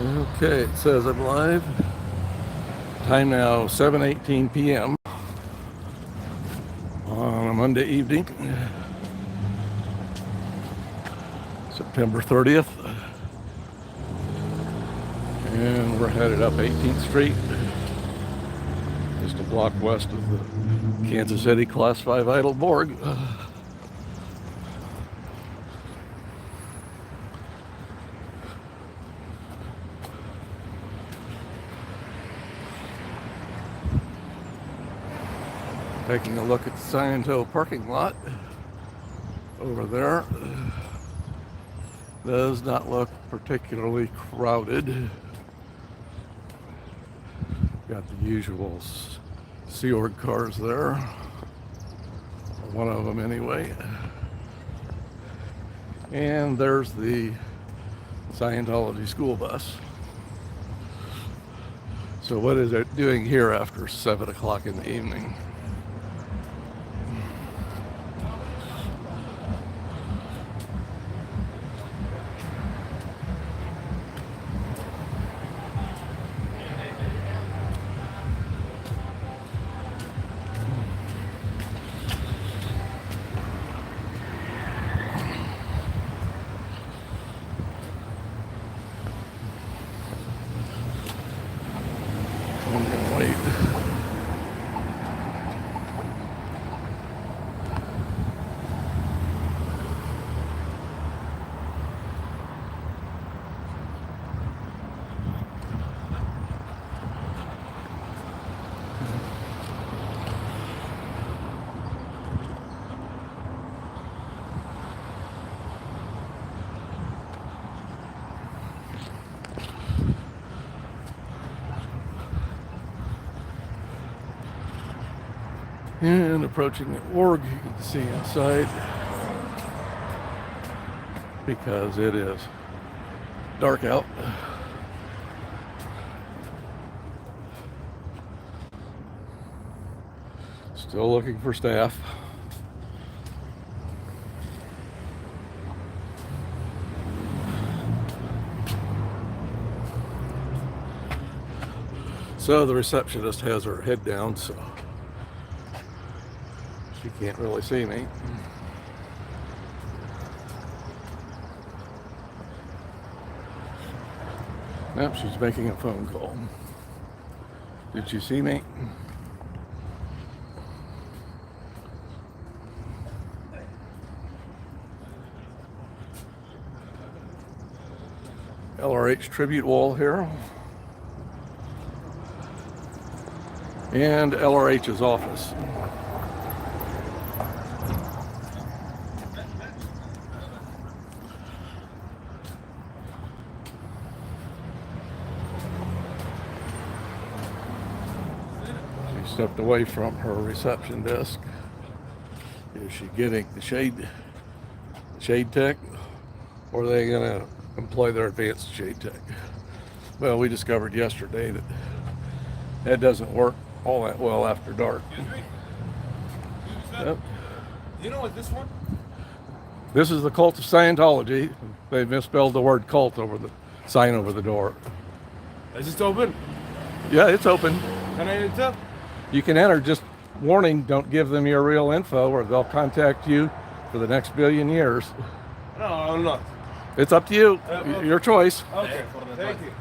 Okay, it says I'm live. Time now 7:18 p.m. on a Monday evening, September 30th. And we're headed up 18th Street, just a block west of the Kansas City Class 5 Idle Borg. Taking a look at the Sciento parking lot over there. Does not look particularly crowded. Got the usual Sea Org cars there. One of them anyway. And there's the Scientology school bus. So what is it doing here after 7 o'clock in the evening? I'm gonna wait. And approaching the org, you can see inside because it is dark out. Still looking for staff. So the receptionist has her head down, so she can't really see me. Nope, she's making a phone call. Did you see me? LRH tribute wall here. And LRH's office. She stepped away from her reception desk. Is she getting the shade tech, or are they going to employ their advanced shade tech? Well, we discovered yesterday that doesn't work all that well after dark. Yep. You know what this one? This is the Cult of Scientology. They misspelled the word cult over the sign over the door. Is it open? Yeah, it's open. Can I enter? You can enter, just warning, don't give them your real info or they'll contact you for the next billion years. No, I'm not. It's up to you. Okay. Your choice. Okay, thank you.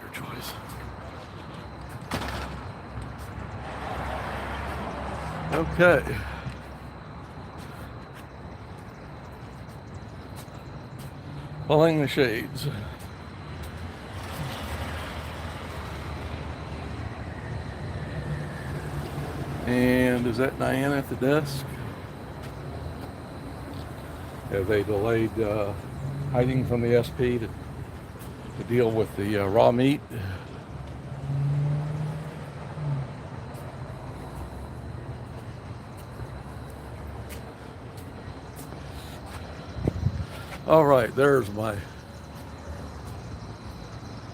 Your choice. Okay. Pulling the shades. And is that Diana at the desk? Have they delayed hiding from the SP to deal with the raw meat? All right, there's my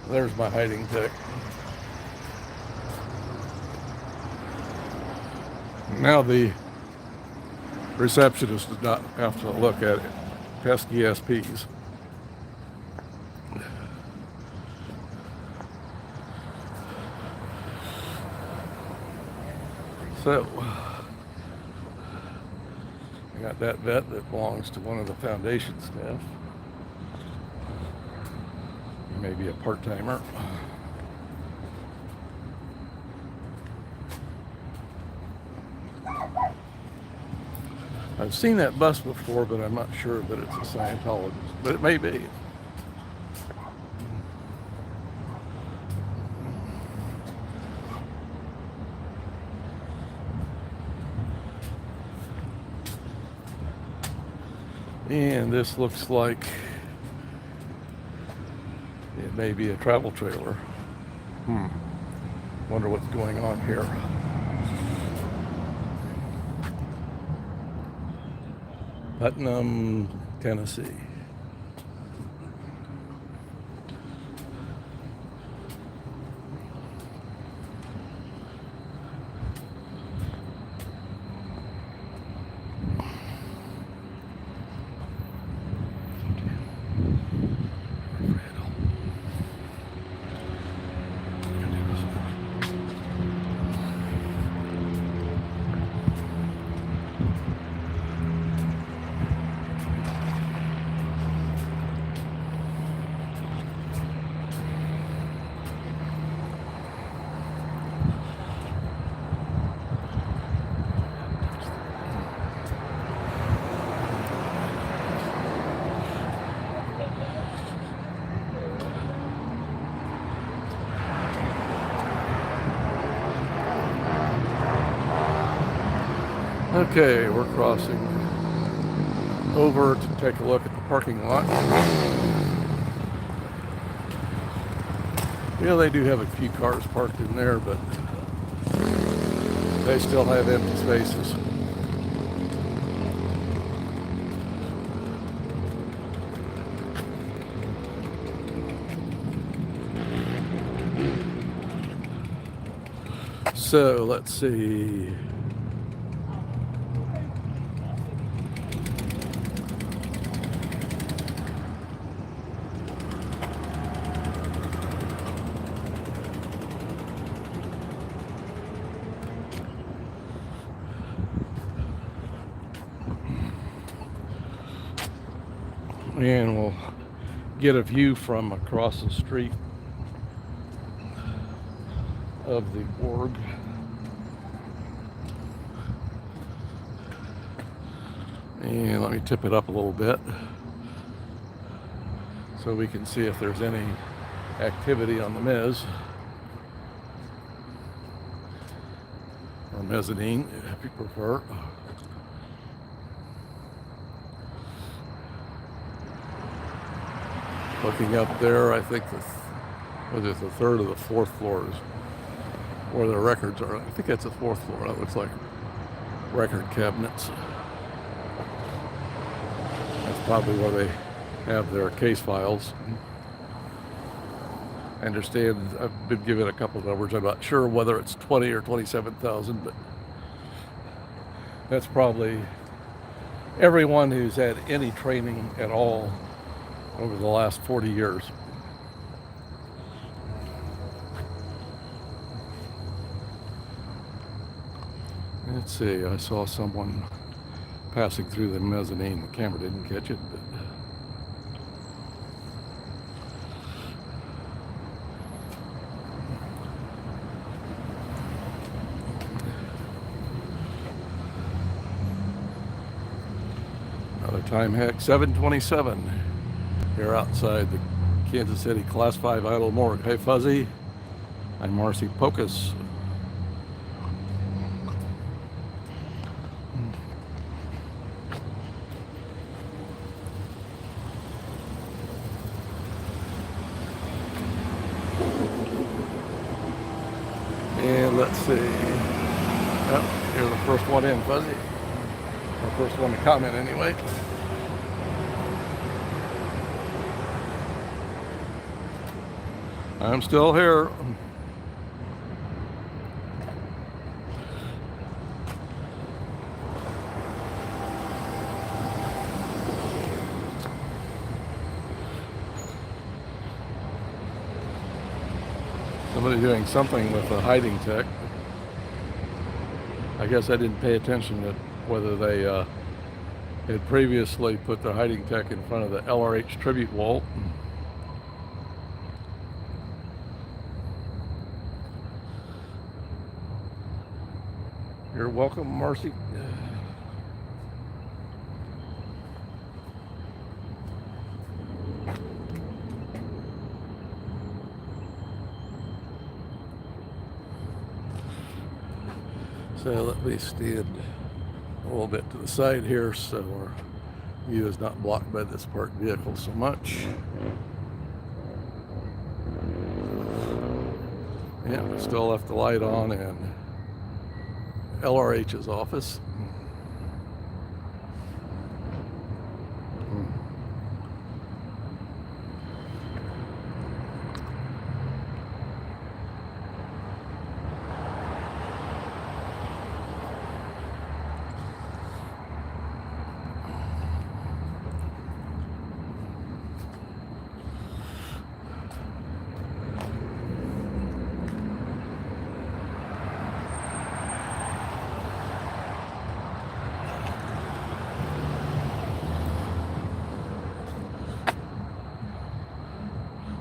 hiding tech. Now the receptionist does not have to look at it. Pesky SPs. So, I got that vet that belongs to one of the foundation staff. He may be a part-timer. I've seen that bus before, but I'm not sure that it's a Scientologist, but it may be. And this looks like it may be a travel trailer. Wonder what's going on here. Putnam, Tennessee. Okay, we're crossing over to take a look at the parking lot. Yeah, they do have a few cars parked in there, but they still have empty spaces. So let's see. And we'll get a view from across the street of the org. And let me tip it up a little bit so we can see if there's any activity on the mezz or mezzanine, if you prefer. Looking up there, I think whether it's the third or the fourth floor is where the records are. I think that's the fourth floor. That looks like record cabinets. That's probably where they have their case files. I understand, I've been given a couple of numbers. I'm not sure whether it's 20 or 27,000, but that's probably everyone who's had any training at all over the last 40 years. Let's see, I saw someone passing through the mezzanine. The camera didn't catch it, but another time hack, 7:27. Here outside the Kansas City Class 5 Idle Morgue. Hey Fuzzy, I'm Marcy Pocus. And let's see. Oh, you're the first one in, Fuzzy. Or first one to comment anyway. I'm still here. Somebody doing something with a hiding tech. I guess I didn't pay attention to whether they had previously put the hiding tech in front of the LRH tribute wall. You're welcome, Marcy. So let me stand a little bit to the side here so our view is not blocked by this parked vehicle so much. Yeah, we still left the light on in LRH's office.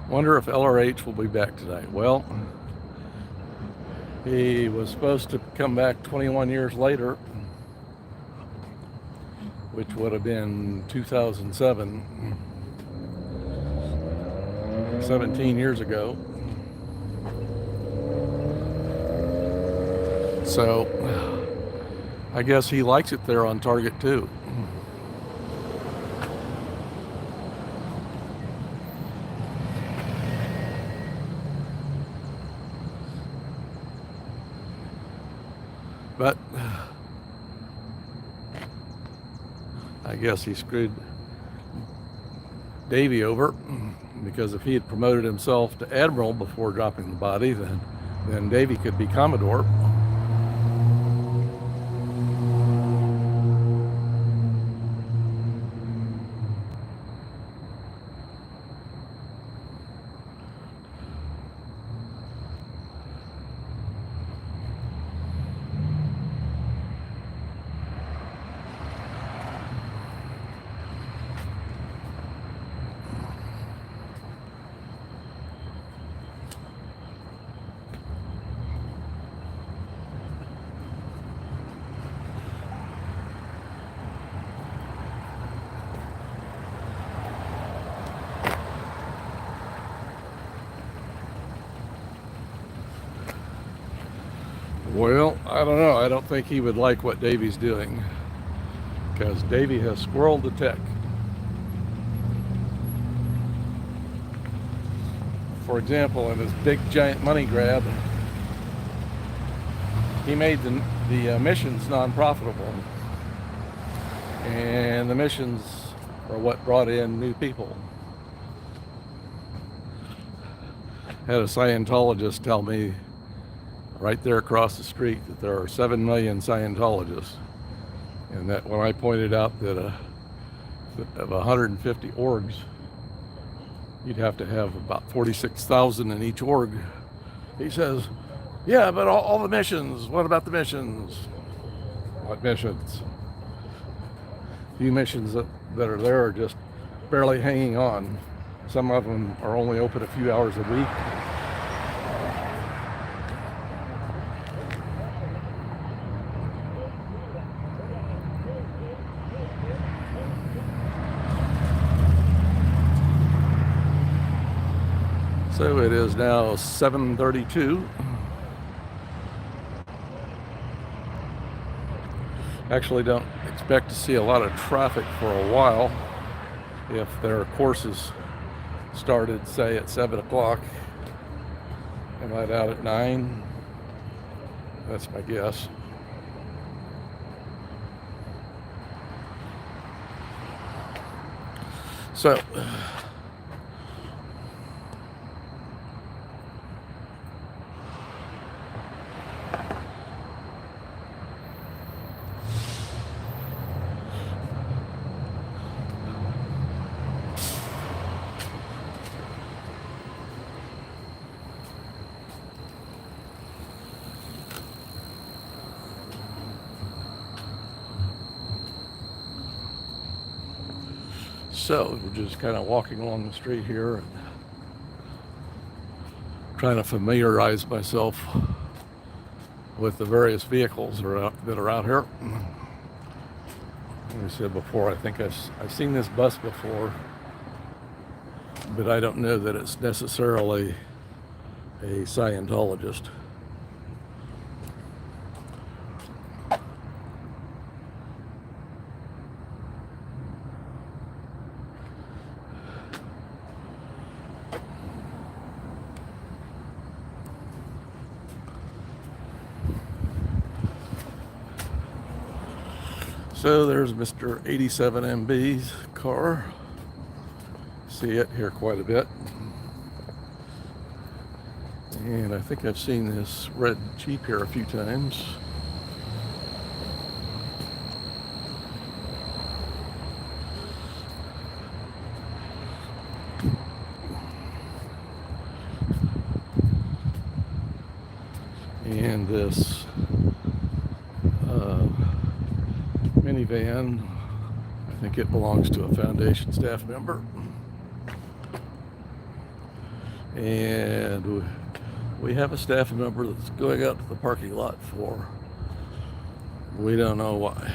Wonder if LRH will be back tonight. Well, he was supposed to come back 21 years later, which would have been 2007, 17 years ago. So I guess he likes it there on target too. But I guess he screwed Davy over, because if he had promoted himself to Admiral before dropping the body, then Davy could be Commodore. Well, I don't know. I don't think he would like what Davy's doing, because Davy has squirreled the tech. For example, in his big giant money grab, he made the missions non-profitable, and the missions are what brought in new people. Had a Scientologist tell me right there across the street that there are 7 million Scientologists, and that when I pointed out that of 150 orgs, you'd have to have about 46,000 in each org, he says, yeah, but all the missions, what about the missions? What missions? Few missions that are there are just barely hanging on. Some of them are only open a few hours a week. So it is now 7:32. Actually don't expect to see a lot of traffic for a while if their courses started, say, at 7 o'clock and let out at 9. That's my guess. So So we're just kind of walking along the street here and trying to familiarize myself with the various vehicles that are out here. Like I said before, I think I've seen this bus before, but I don't know that it's necessarily a Scientologist. So there's Mr. 87MB's car. See it here quite a bit. And I think I've seen this red Jeep here a few times. And this minivan, I think it belongs to a Foundation staff member. And we have a staff member that's going out to the parking lot for, we don't know why.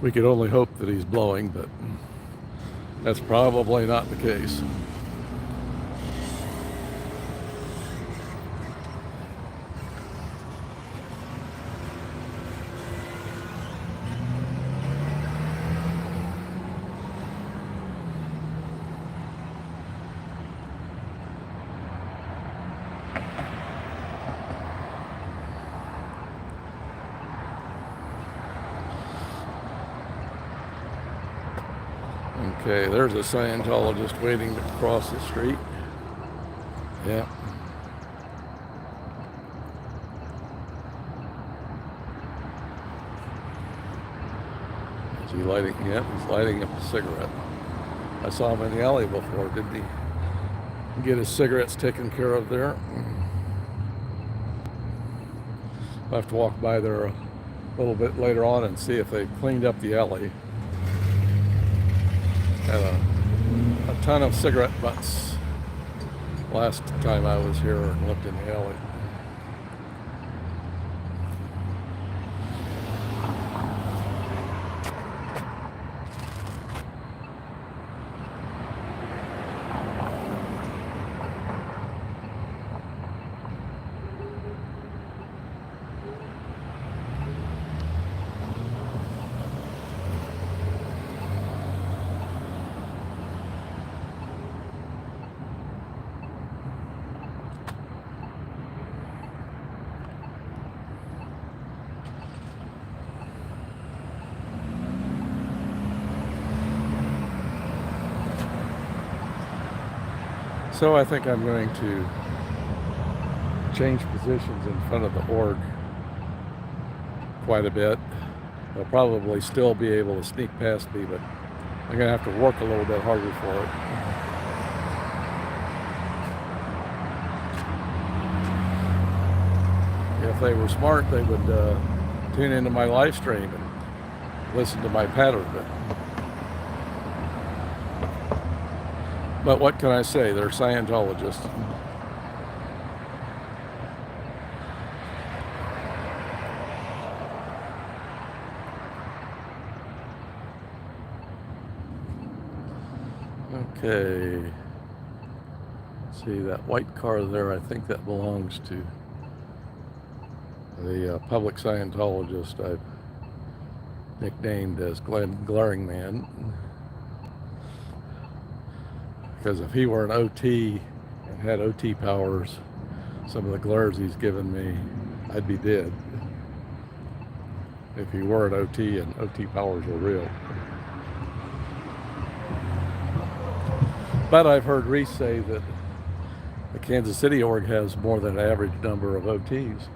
We could only hope that he's blowing, but that's probably not the case. Okay, there's a Scientologist waiting to cross the street. Yeah. Is he lighting? Yeah, he's lighting up a cigarette. I saw him in the alley before. Didn't he get his cigarettes taken care of there? I'll have to walk by there a little bit later on and see if they've cleaned up the alley. Had a ton of cigarette butts last time I was here and looked in the alley. So I think I'm going to change positions in front of the org quite a bit. They'll probably still be able to sneak past me, but I'm going to have to work a little bit harder for it. If they were smart, they would tune into my live stream and listen to my pattern. But what can I say? They're Scientologists. Okay. See that white car there? I think that belongs to the public Scientologist I've nicknamed as Glenn Glaring Man. Because if he were an OT and had OT powers, some of the glares he's given me, I'd be dead. If he were an OT and OT powers were real. But I've heard Reese say that the Kansas City org has more than an average number of OTs.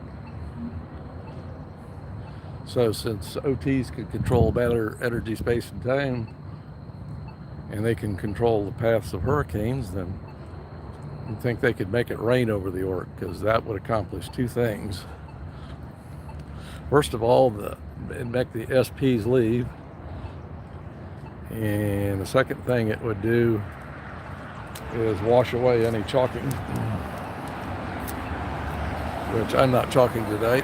So since OTs can control matter, energy, space, and time, and they can control the paths of hurricanes, then I think they could make it rain over the org, because that would accomplish two things. First of all, it'd make the SPs leave. And the second thing it would do is wash away any chalking, which I'm not chalking today.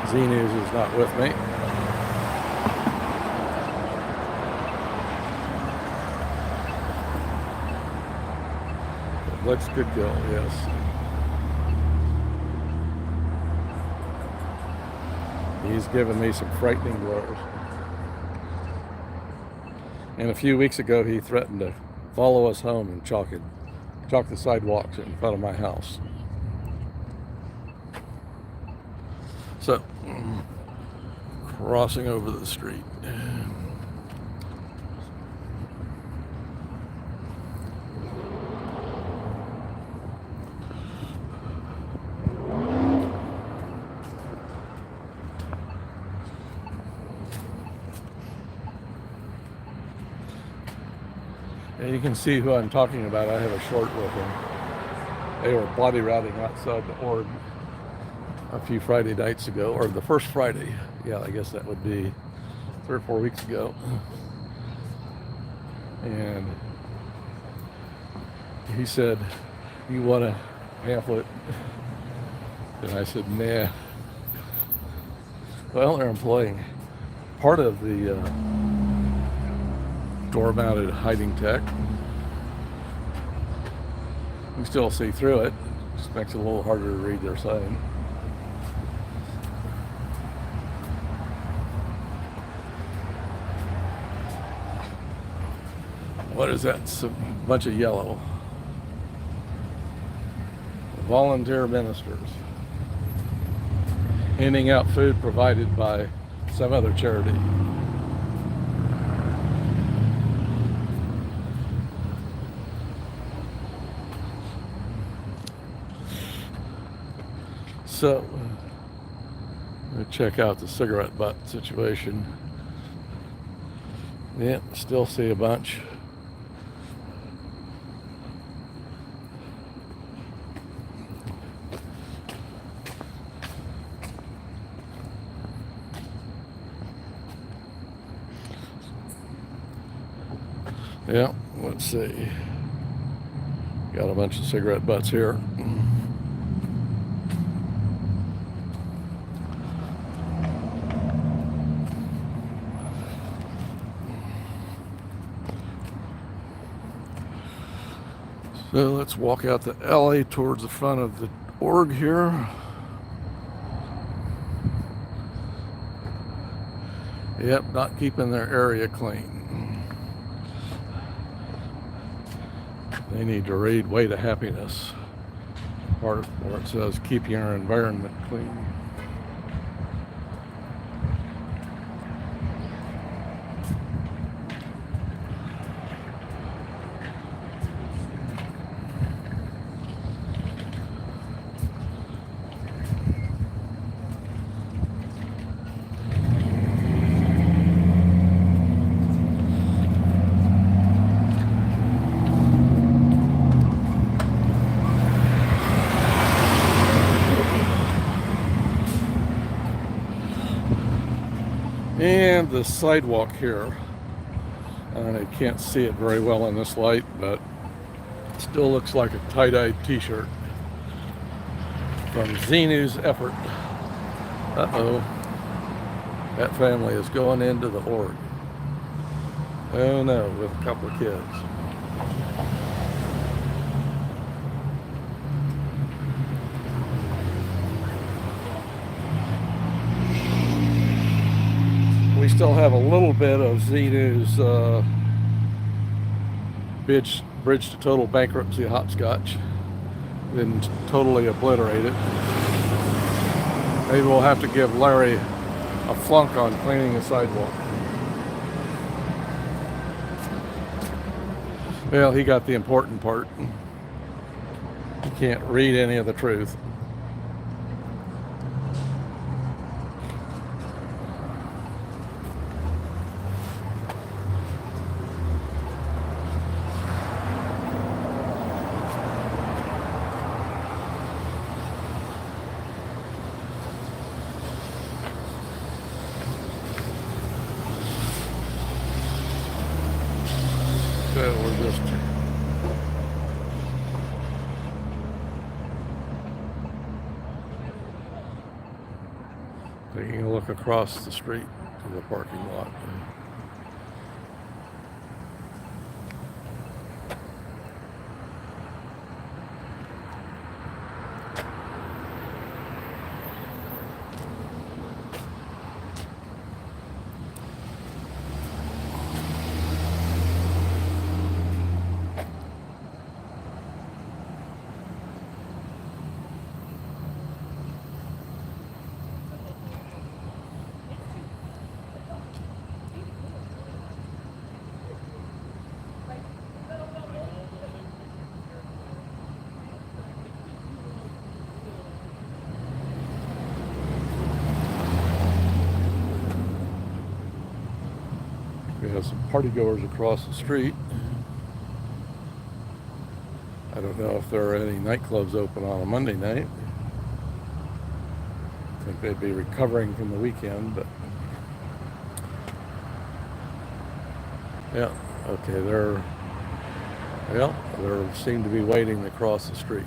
Z-News is not with me. It looks good go, yes. He's given me some frightening glares. And a few weeks ago, he threatened to follow us home and chalk the sidewalks in front of my house. So, crossing over the street. And you can see who I'm talking about. I have a short with him. They were body routing outside the org a few Friday nights ago, or the first Friday. Yeah, I guess that would be 3 or 4 weeks ago. And he said, "You want a pamphlet?" And I said, "Nah." Well, they're employing part of the door-mounted hiding tech. You can still see through it. Just makes it a little harder to read their sign. What is that? It's a bunch of yellow. Volunteer ministers handing out food provided by some other charity. So, let me check out the cigarette butt situation. Yeah, still see a bunch. Yeah, let's see. Got a bunch of cigarette butts here. So let's walk out the alley towards the front of the org here. Yep, not keeping their area clean. They need to read Way to Happiness, part where it says keeping our environment clean. And the sidewalk here, I can't see it very well in this light, but it still looks like a tie-dyed t-shirt from Z-News effort. Uh-oh, that family is going into the org. Oh no, with a couple of kids. We still have a little bit of Z-News bridge to total bankruptcy hopscotch. Didn't totally obliterate it. Maybe we'll have to give Larry a flunk on cleaning the sidewalk. Well, he got the important part. He can't read any of the truth. Taking a look across the street to the parking lot. We have some party goers across the street. I don't know if there are any nightclubs open on a Monday night. I think they'd be recovering from the weekend, but yeah, okay, they seem to be waiting to cross the street.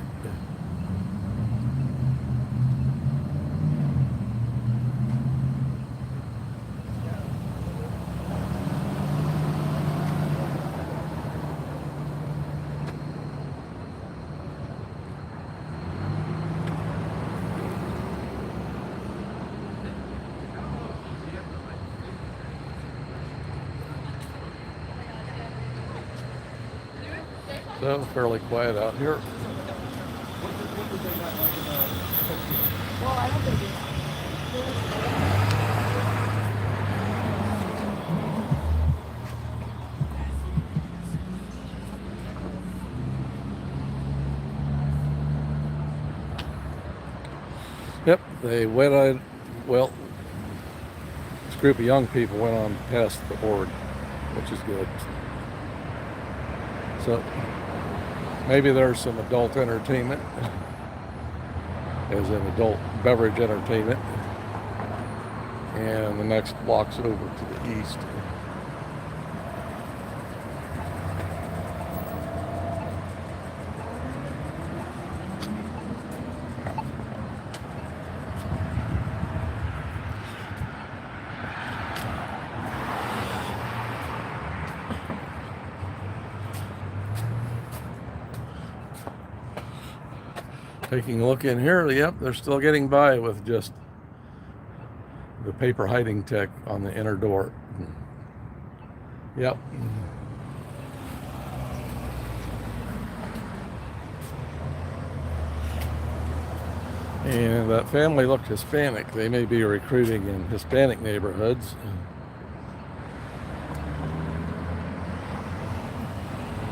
So fairly quiet out here. Well, I don't think it's. Yep, they went on, well, this group of young people went on past the board, which is good. So maybe there's some adult entertainment, as in adult beverage entertainment. And the next block's over to the east. Taking a look in here, yep, they're still getting by with just the paper hiding tech on the inner door. Yep. And that family looked Hispanic. They may be recruiting in Hispanic neighborhoods.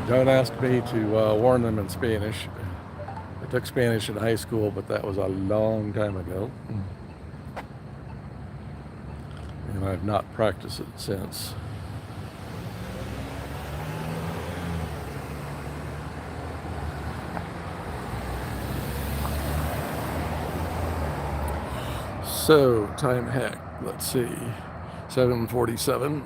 Don't ask me to warn them in Spanish. I took Spanish in high school, but that was a long time ago. And I've not practiced it since. So, time hack, let's see, 7:47.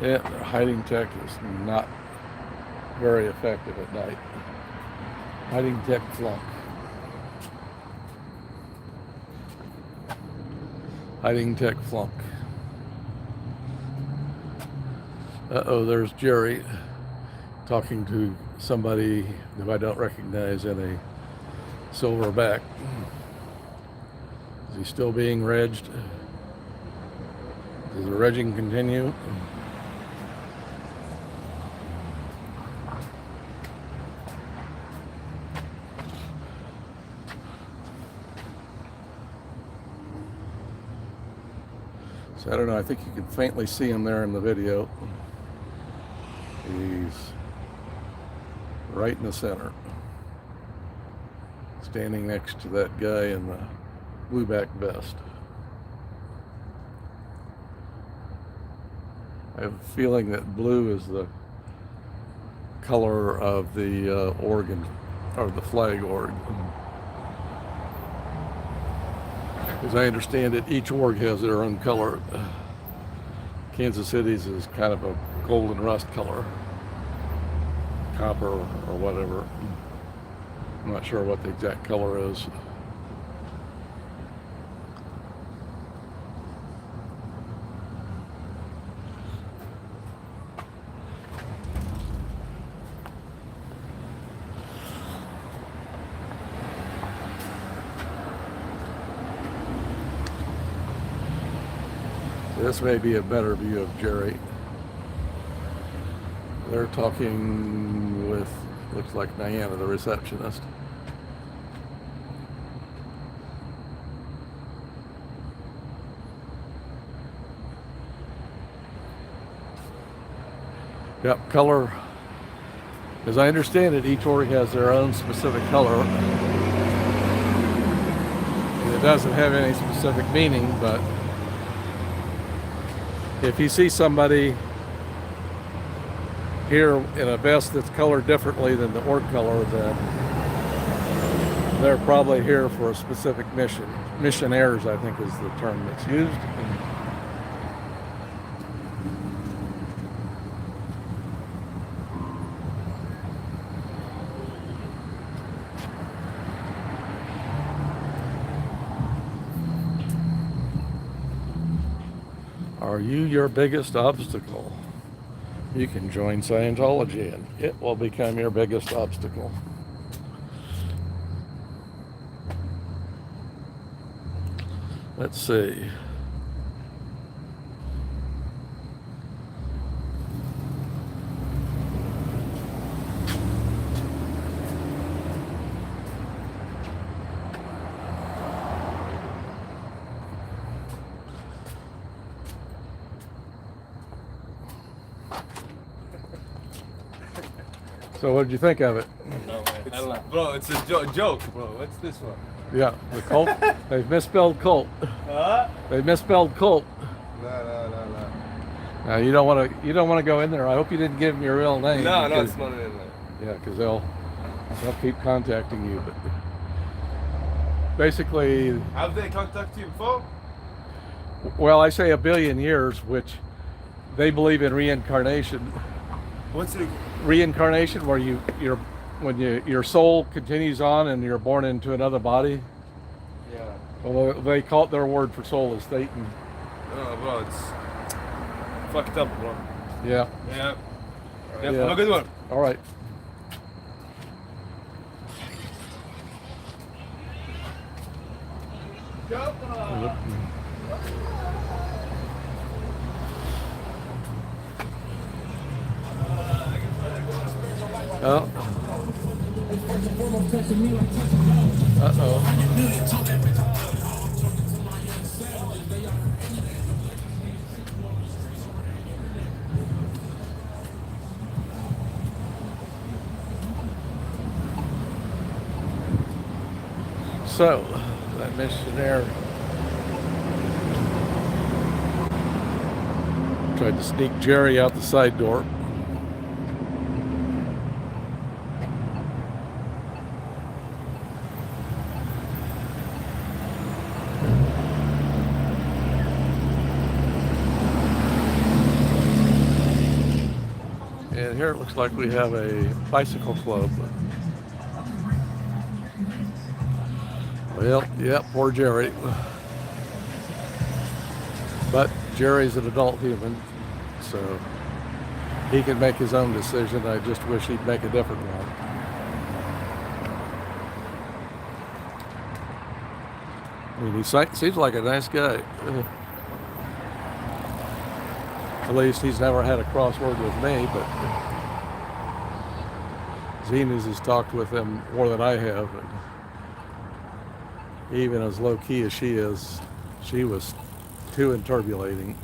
Yeah, their hiding tech is not very effective at night. Hiding tech flunk. Hiding tech flunk. Uh-oh, there's Jerry talking to somebody who I don't recognize in a silverback. Is he still being regged? Does the regging continue? So I don't know, I think you can faintly see him there in the video. He's right in the center, standing next to that guy in the blueback vest. I have a feeling that blue is the color of the Oregon, or the flag org. As I understand it, each org has their own color. Kansas City's is kind of a golden rust color, copper or whatever. I'm not sure what the exact color is. This may be a better view of Jerry. They're talking with, looks like Diana, the receptionist. Yep, color. As I understand it, each org has their own specific color. And it doesn't have any specific meaning, but if you see somebody here in a vest that's colored differently than the org color, then they're probably here for a specific mission. Missionaires, I think, is the term that's used. Are you your biggest obstacle? You can join Scientology and it will become your biggest obstacle. Let's see. So what did you think of it? No, man. I don't know. Bro, it's a joke, bro. What's this one? Yeah, the cult. They've misspelled cult. Huh? They misspelled cult. No. Now you don't want to go in there. I hope you didn't give them your real name. No, because, it's not in there. Yeah, because they'll keep contacting you. But basically, Have they contacted you before? well, I say 1 billion years, which they believe in reincarnation. What's it? Reincarnation, where your soul continues on and you're born into another body. Yeah. Well, they call it, their word for soul is Satan. No, bro, it's fucked up, bro. Yeah. Yeah. Yeah. Have a good one. All right. Oh. Uh-oh. So, that missionary tried to sneak Jerry out the side door. And here it looks like we have a bicycle club. Well, yeah, poor Jerry. But Jerry's an adult human, so he can make his own decision. I just wish he'd make a different one. I mean, he seems like a nice guy. At least he's never had a crossword with me, but Zenas has talked with him more than I have. And even as low key as she is, she was too interbulating.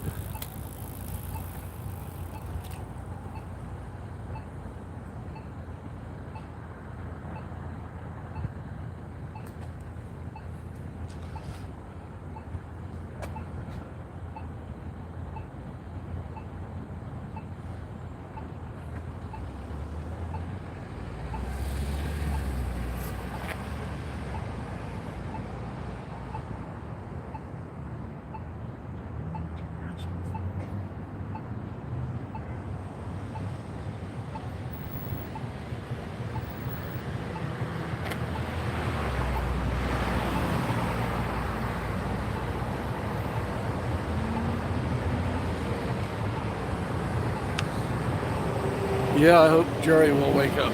Yeah, I hope Jerry will wake up.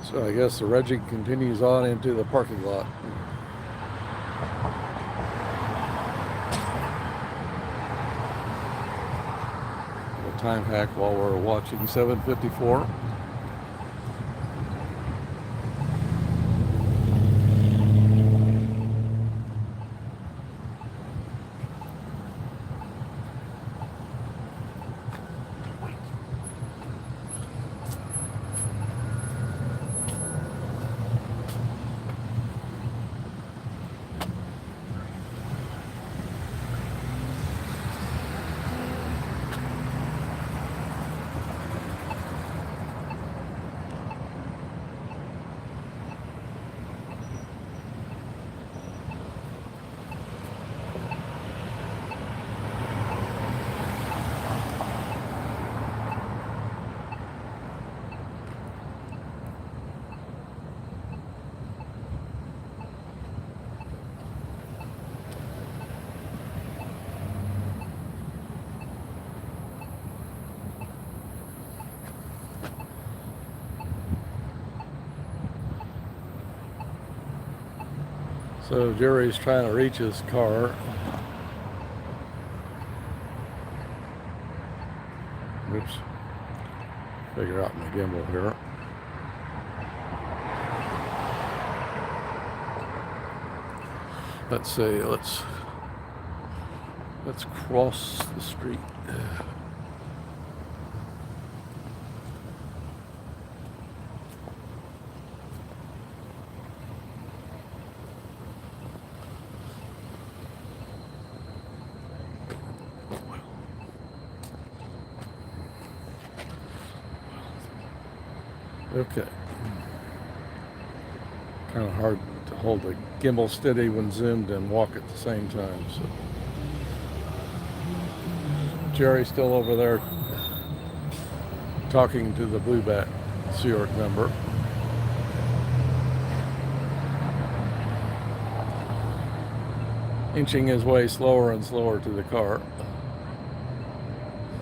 So I guess the regging continues on into the parking lot. A time hack while we're watching 754. So Jerry's trying to reach his car. Oops. Figure out my gimbal here. Let's see, let's cross the street. Okay. Kind of hard to hold the gimbal steady when zoomed and walk at the same time. So Jerry's still over there talking to the Blueback Sea Org member. Inching his way slower and slower to the car.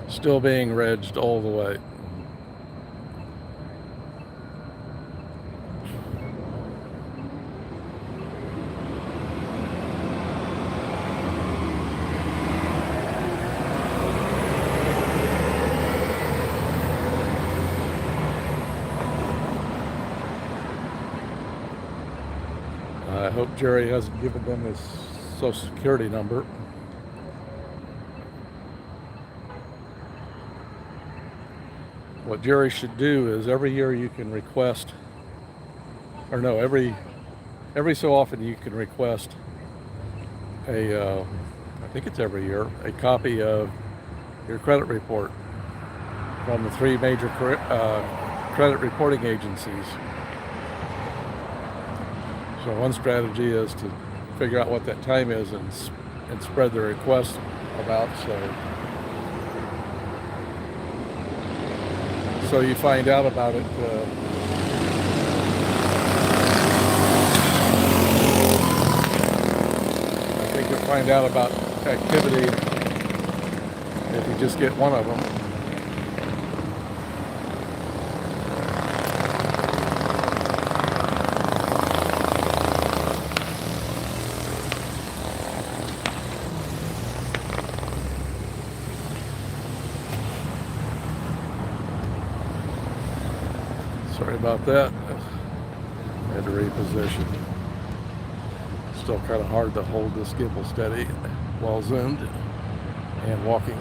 Still being regged all the way. I hope Jerry hasn't given them his Social Security number. What Jerry should do is every year you can request, or no, every so often you can request a, I think it's every year, a copy of your credit report from the 3 major credit reporting agencies. So one strategy is to figure out what that time is and spread the request about, so you find out about it. I think you'll find out about activity if you just get one of them. about that. Had to reposition. Still kind of hard to hold this gimbal steady while zoomed and walking.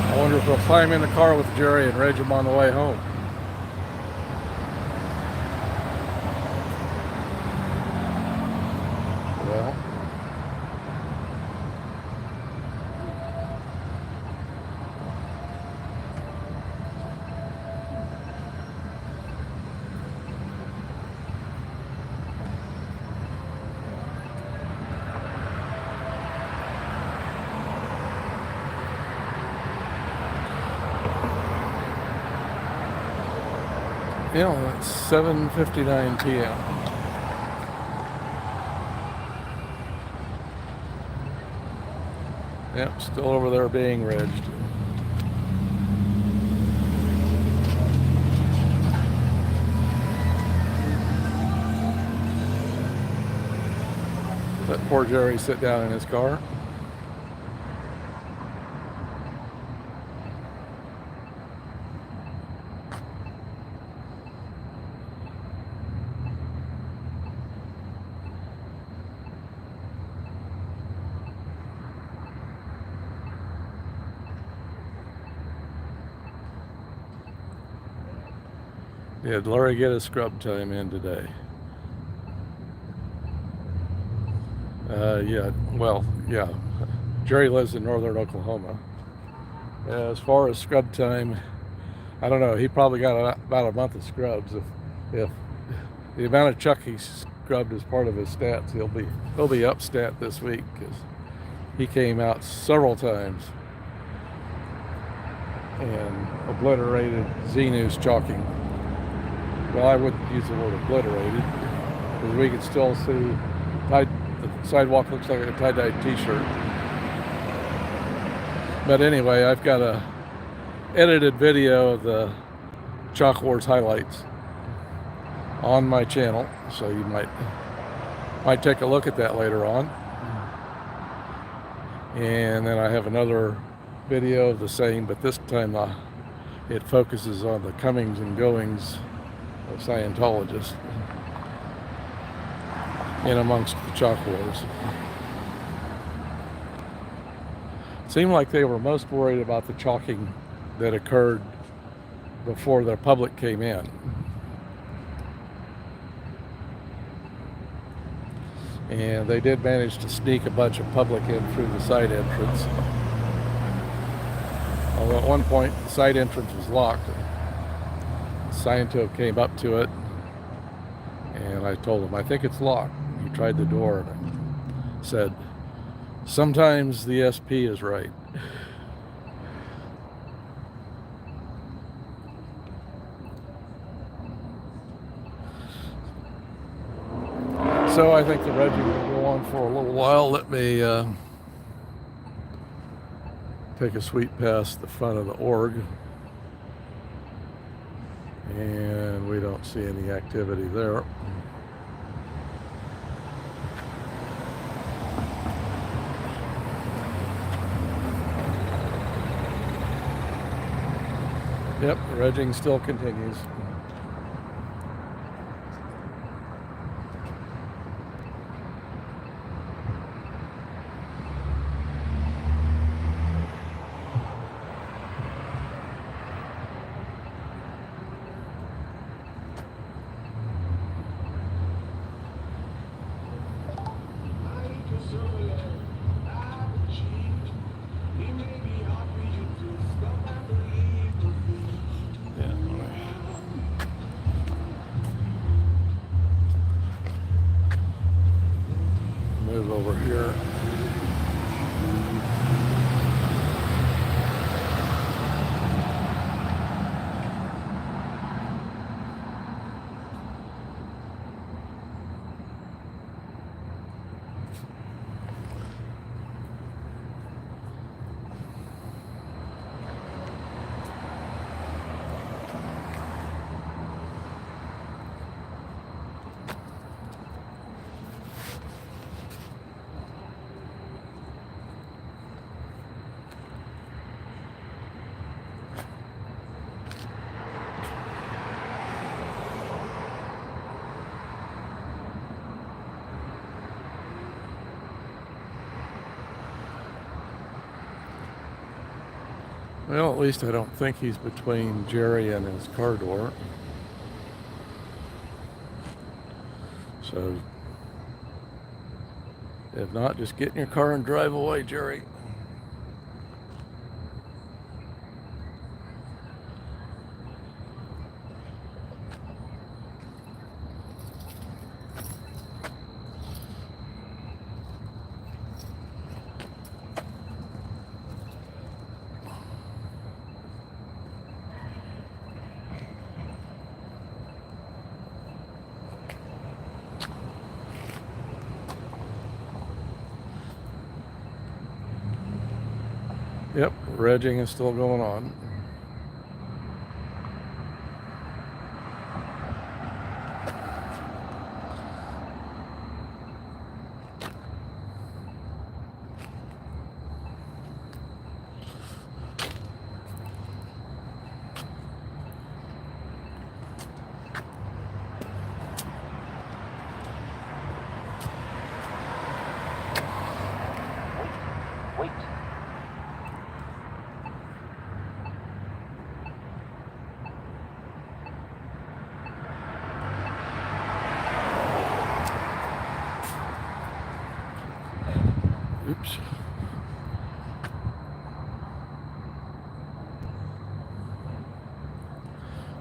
I wonder if we'll climb in the car with Jerry and reg him on the way home. Well, yeah, it's 7:59 p.m. Yep, still over there being regged. Let poor Jerry sit down in his car. Did Larry get his scrub time in today? Yeah. Jerry lives in northern Oklahoma. As far as scrub time, I don't know. He probably got about a month of scrubs. If the amount of chuck he scrubbed as part of his stats, he'll be up stat this week because he came out several times and obliterated Xenu's chalking. Well, I wouldn't use the word obliterated because we can still see the sidewalk looks like a tie-dyed t-shirt. But anyway, I've got a edited video of the Chalk Wars highlights on my channel, so you might take a look at that later on. And then I have another video of the same, but this time it focuses on the comings and goings of Scientologists in amongst the Chalk Wars. It seemed like they were most worried about the chalking that occurred before the public came in. And they did manage to sneak a bunch of public in through the side entrance. Although at one point the side entrance was locked. Sciento came up to it and I told him, I think it's locked. He tried the door and said, sometimes the SP is right. So I think the regging will go on for a little while. Let me take a sweep past the front of the org. And we don't see any activity there. Yep, the regging still continues. Move over here. Well, at least I don't think he's between Jerry and his car door. So, if not, just get in your car and drive away, Jerry. Yep, regging is still going on. Wait. Oops.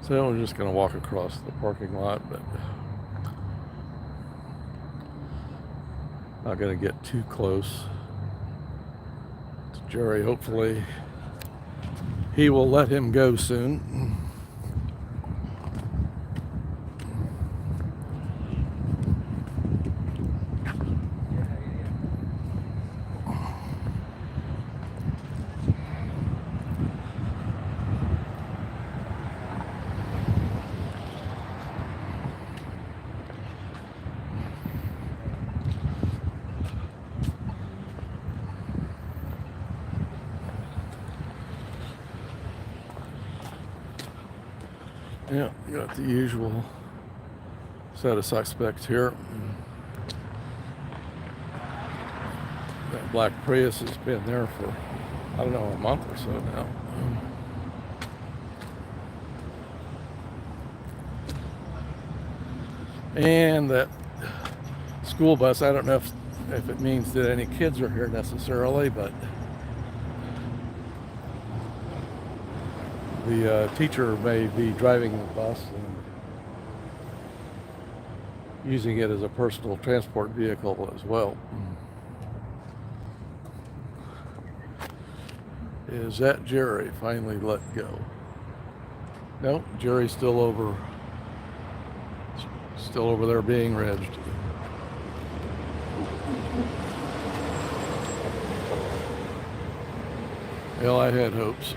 So we're just going to walk across the parking lot, but not going to get too close to Jerry. Hopefully he will let him go soon. Yeah, you got the usual set of suspects here. That black Prius has been there for, I don't know, a month or so now. And that school bus, I don't know if it means that any kids are here necessarily, but the teacher may be driving the bus and using it as a personal transport vehicle as well. Is that Jerry finally let go? No, Jerry's still over there being regged. Well, I had hopes.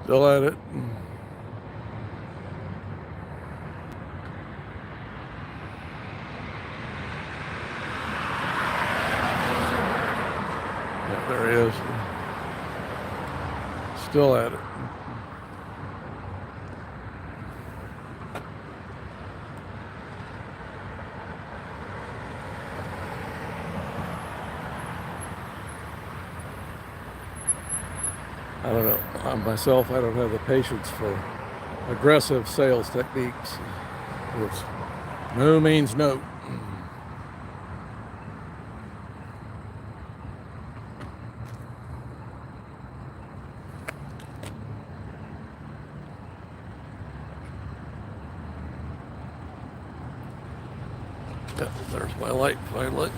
Still at it. Yeah, there he is. Still at it. I don't know. Myself, I don't have the patience for aggressive sales techniques. It's no means no. Yeah, there's my light finally.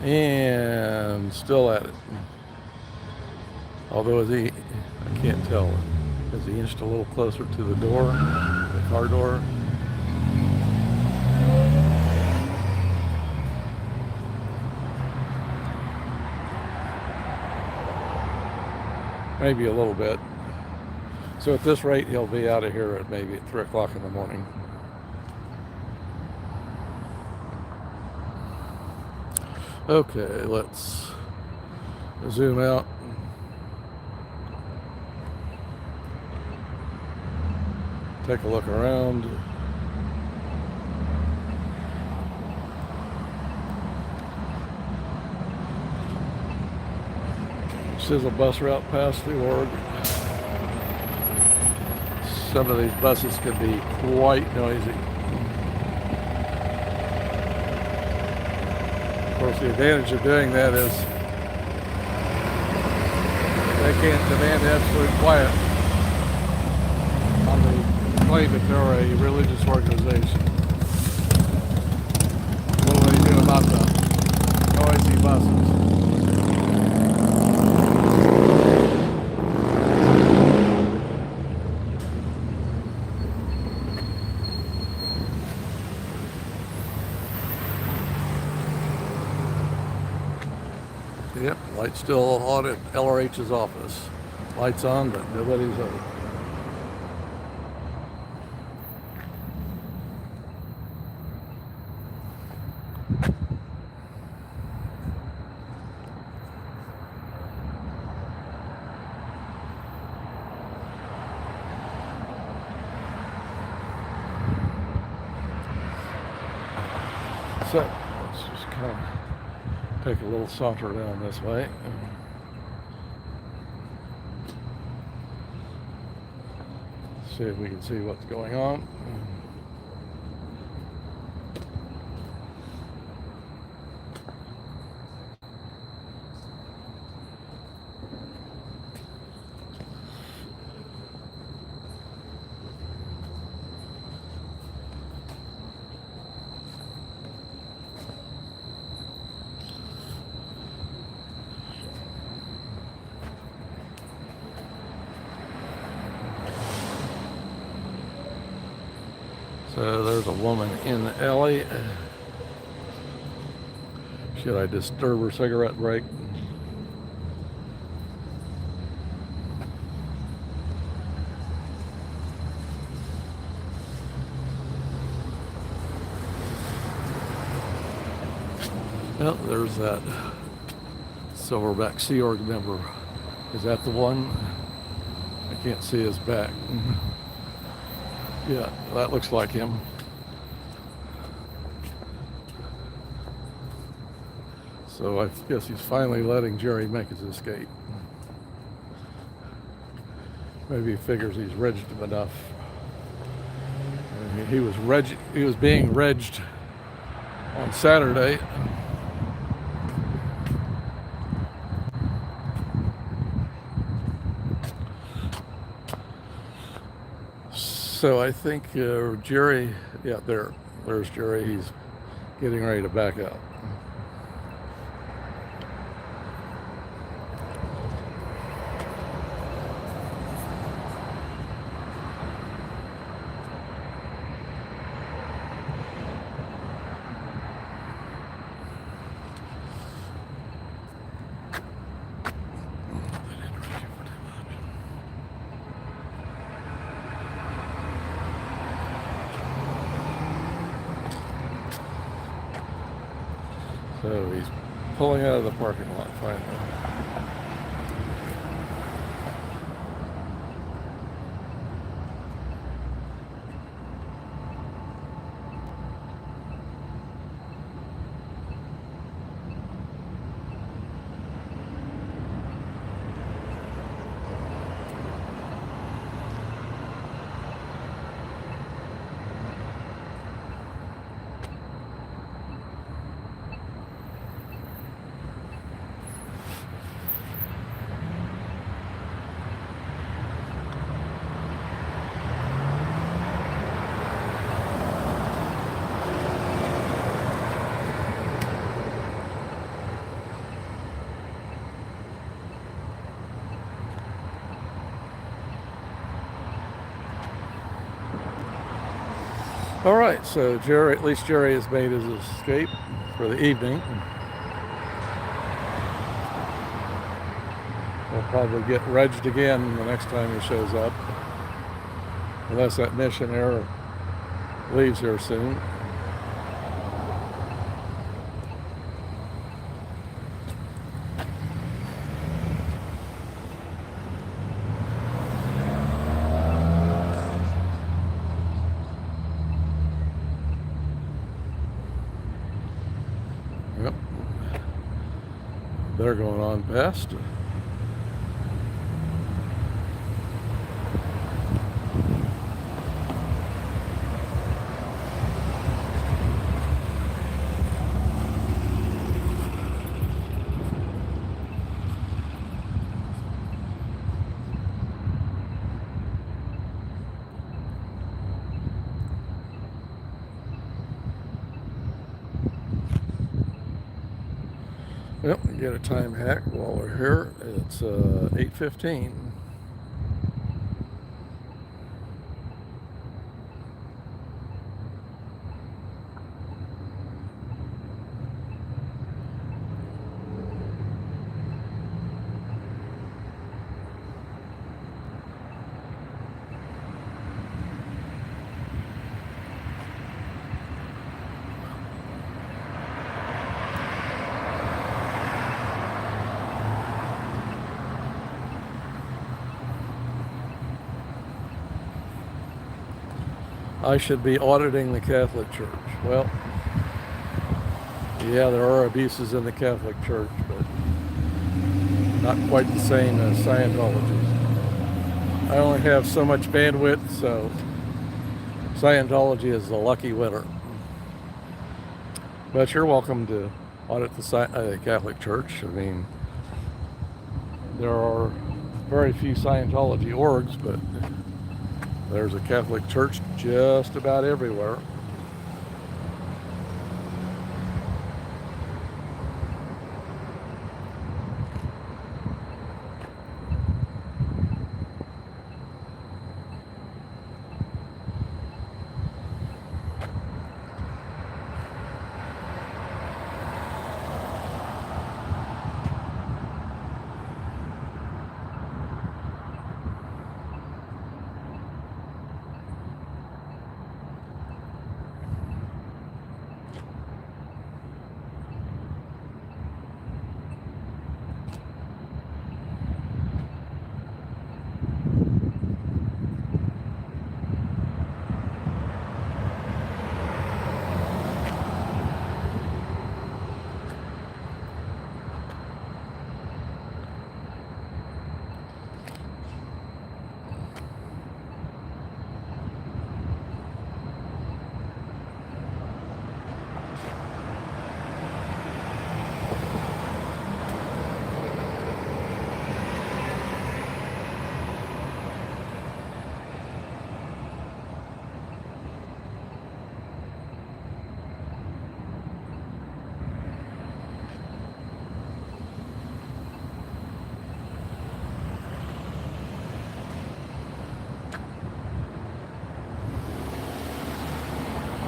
And still at it. Although is he, I can't tell. Is he inched a little closer to the door, the car door? Maybe a little bit. So at this rate, he'll be out of here at maybe at 3 o'clock in the morning. Okay, let's zoom out. Take a look around. This is a bus route past the org. Some of these buses can be quite noisy. Of course, the advantage of doing that is they can't demand absolute quiet on the claim that they're a religious organization. What do they do about the noisy buses? Yep, light's still on at LRH's office. Lights on, but nobody's home. So, let's just kind of take a little saunter down this way. See if we can see what's going on. So there's a woman in the alley. Should I disturb her cigarette break? Well, there's that Silverback Sea Org member. Is that the one? I can't see his back. Yeah, that looks like him. So I guess he's finally letting Jerry make his escape. Maybe he figures he's regged him enough. I mean, he was being regged on Saturday. So I think Jerry, yeah, there's Jerry. He's getting ready to back out. So he's pulling out of the parking lot finally. All right, so Jerry, at least Jerry has made his escape for the evening. We'll probably get regged again the next time he shows up, unless that missionaire leaves here soon. Yep. They're going on past. Yep, get a time hack while we're here. It's 8:15. I should be auditing the Catholic Church. Well, yeah, there are abuses in the Catholic Church, but not quite the same as Scientology. I only have so much bandwidth, so Scientology is the lucky winner. But you're welcome to audit the Catholic Church. I mean, there are very few Scientology orgs, but there's a Catholic Church just about everywhere.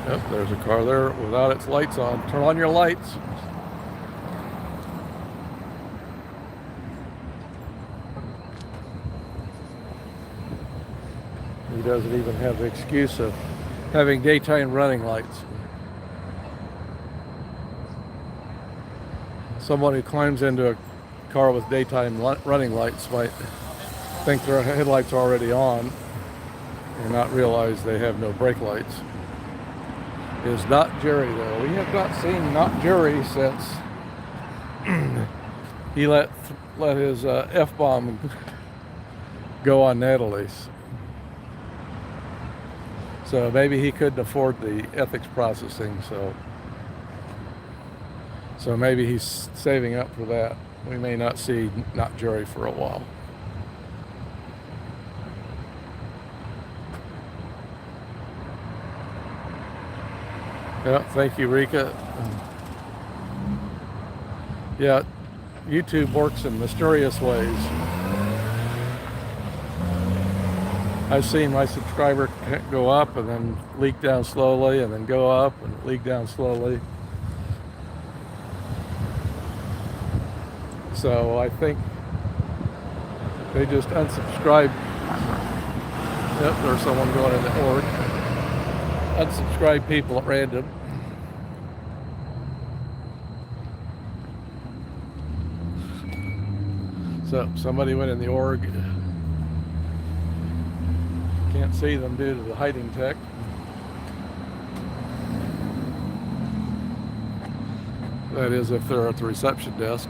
Yep, there's a car there without its lights on. Turn on your lights. He doesn't even have the excuse of having daytime running lights. Someone who climbs into a car with daytime running lights might think their headlights are already on and not realize they have no brake lights. It is not Jerry, though. We have not seen not Jerry since he let his F-bomb go on Natalie's. So maybe he couldn't afford the ethics processing, so maybe he's saving up for that. We may not see not Jerry for a while. Yeah, thank you, Rika. Yeah, YouTube works in mysterious ways. I've seen my subscriber go up and then leak down slowly and then go up and leak down slowly. So I think they just unsubscribed. Yep, there's someone going in the org. Unsubscribe people at random. So somebody went in the org. Can't see them due to the hiding tech. That is if they're at the reception desk.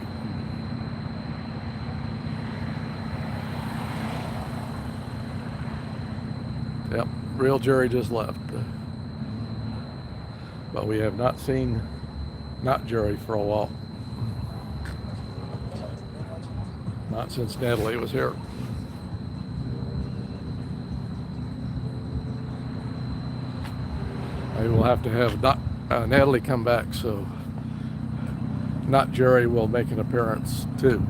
Yep, real Jerry just left. But we have not seen not Jerry for a while. Not since Natalie was here. I will have to have Natalie come back, so not Jerry will make an appearance too.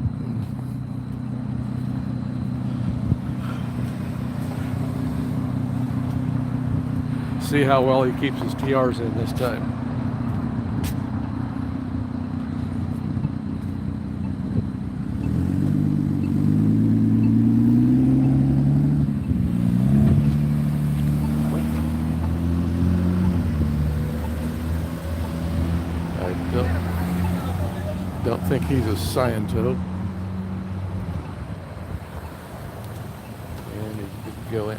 See how well he keeps his TRs in this time. I don't think he's a Sciento. And he could go in.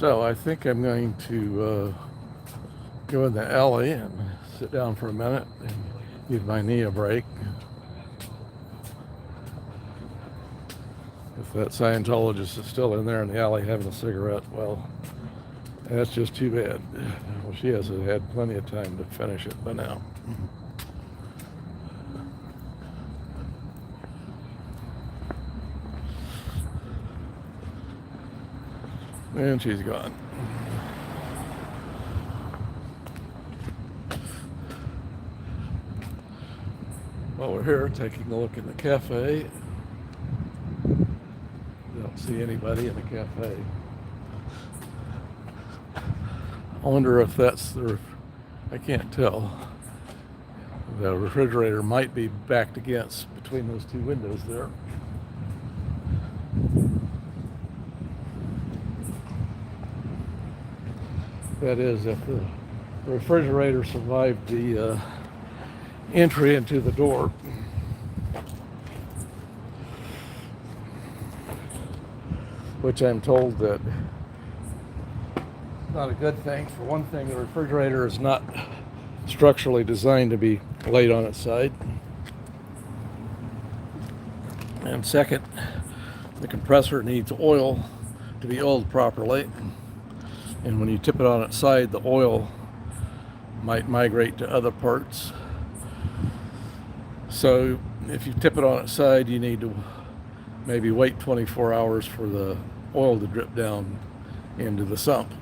So I think I'm going to go in the alley and sit down for a minute and give my knee a break. If that Scientologist is still in there in the alley having a cigarette, well, that's just too bad. Well, she has had plenty of time to finish it by now. And she's gone. While we're here, taking a look in the cafe. Don't see anybody in the cafe. I wonder if that's the, I can't tell. The refrigerator might be backed against between those two windows there. That is, if the refrigerator survived the entry into the door. Which I'm told that not a good thing. For one thing, the refrigerator is not structurally designed to be laid on its side. And second, the compressor needs oil to be oiled properly. And when you tip it on its side, the oil might migrate to other parts. So if you tip it on its side, you need to maybe wait 24 hours for the oil to drip down into the sump.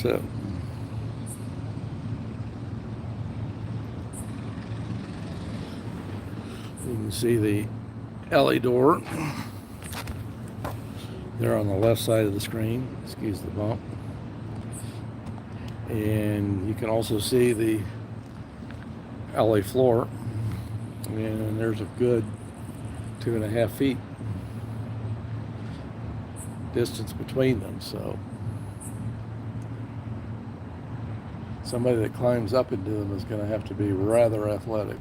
So can see the alley door there on the left side of the screen. Excuse the bump. And you can also see the alley floor. And there's a good 2.5 feet distance between them. So somebody that climbs up into them is going to have to be rather athletic.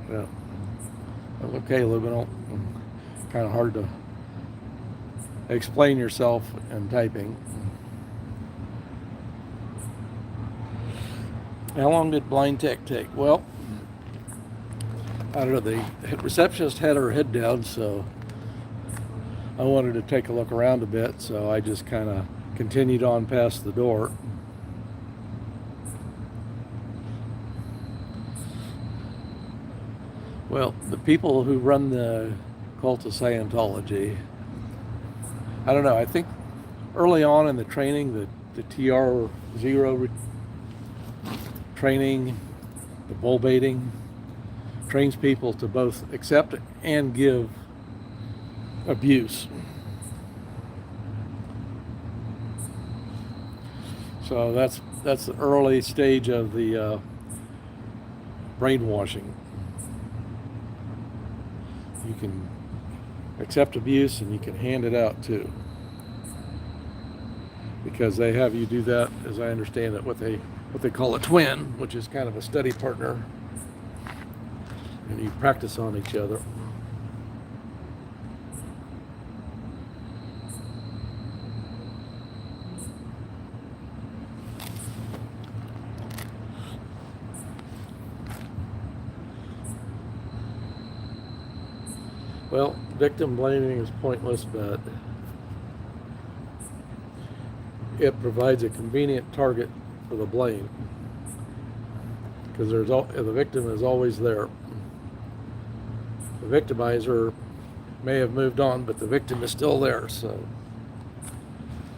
Yeah. Okay, Lubin. Kind of hard to explain yourself in typing. How long did blind tech take? Well, I don't know. The receptionist had her head down, so I wanted to take a look around a bit, so I just kind of continued on past the door. Well, the people who run the cult of Scientology, I don't know, I think early on in the training, the TR0 training, the bull baiting, trains people to both accept and give abuse. So that's the early stage of the brainwashing. You can accept abuse and you can hand it out too, because they have you do that, as I understand it, what they call a twin, which is kind of a study partner, and you practice on each other. Well, victim blaming is pointless, but it provides a convenient target for the blame, because the victim is always there. The victimizer may have moved on, but the victim is still there, so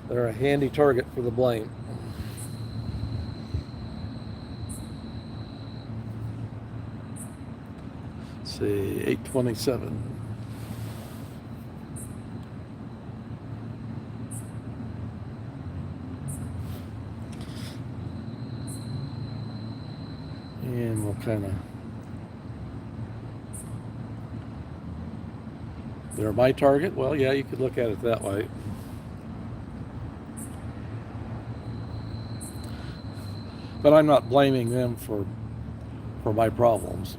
they're a handy target for the blame. Let's see, 827. And we'll kind of, they're my target. Well, yeah, you could look at it that way. But I'm not blaming them for my problems.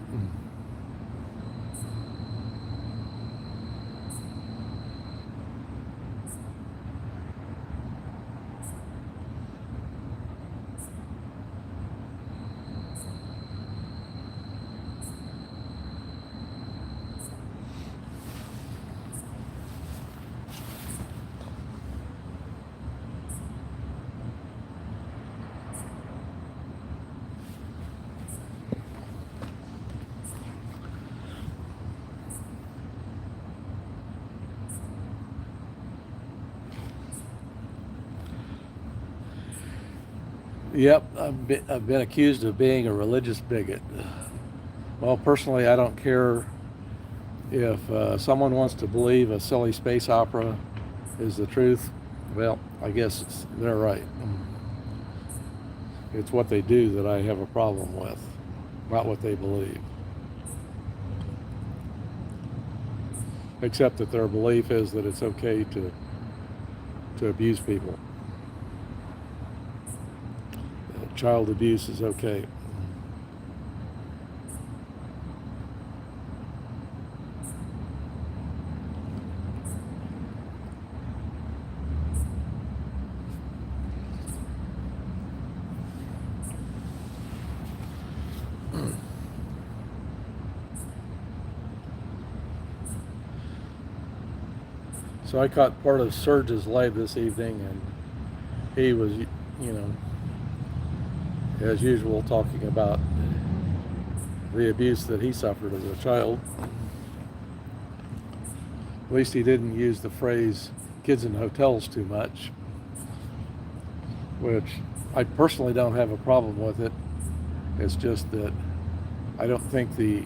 Yep, I've been accused of being a religious bigot. Well, personally, I don't care if someone wants to believe a silly space opera is the truth. Well, I guess they're right. It's what they do that I have a problem with, not what they believe. Except that their belief is that it's okay to abuse people. Child abuse is okay. So I caught part of Serge's live this evening, and he was, as usual, talking about the abuse that he suffered as a child. At least he didn't use the phrase kids in hotels too much. which I personally don't have a problem with it. It's just that I don't think the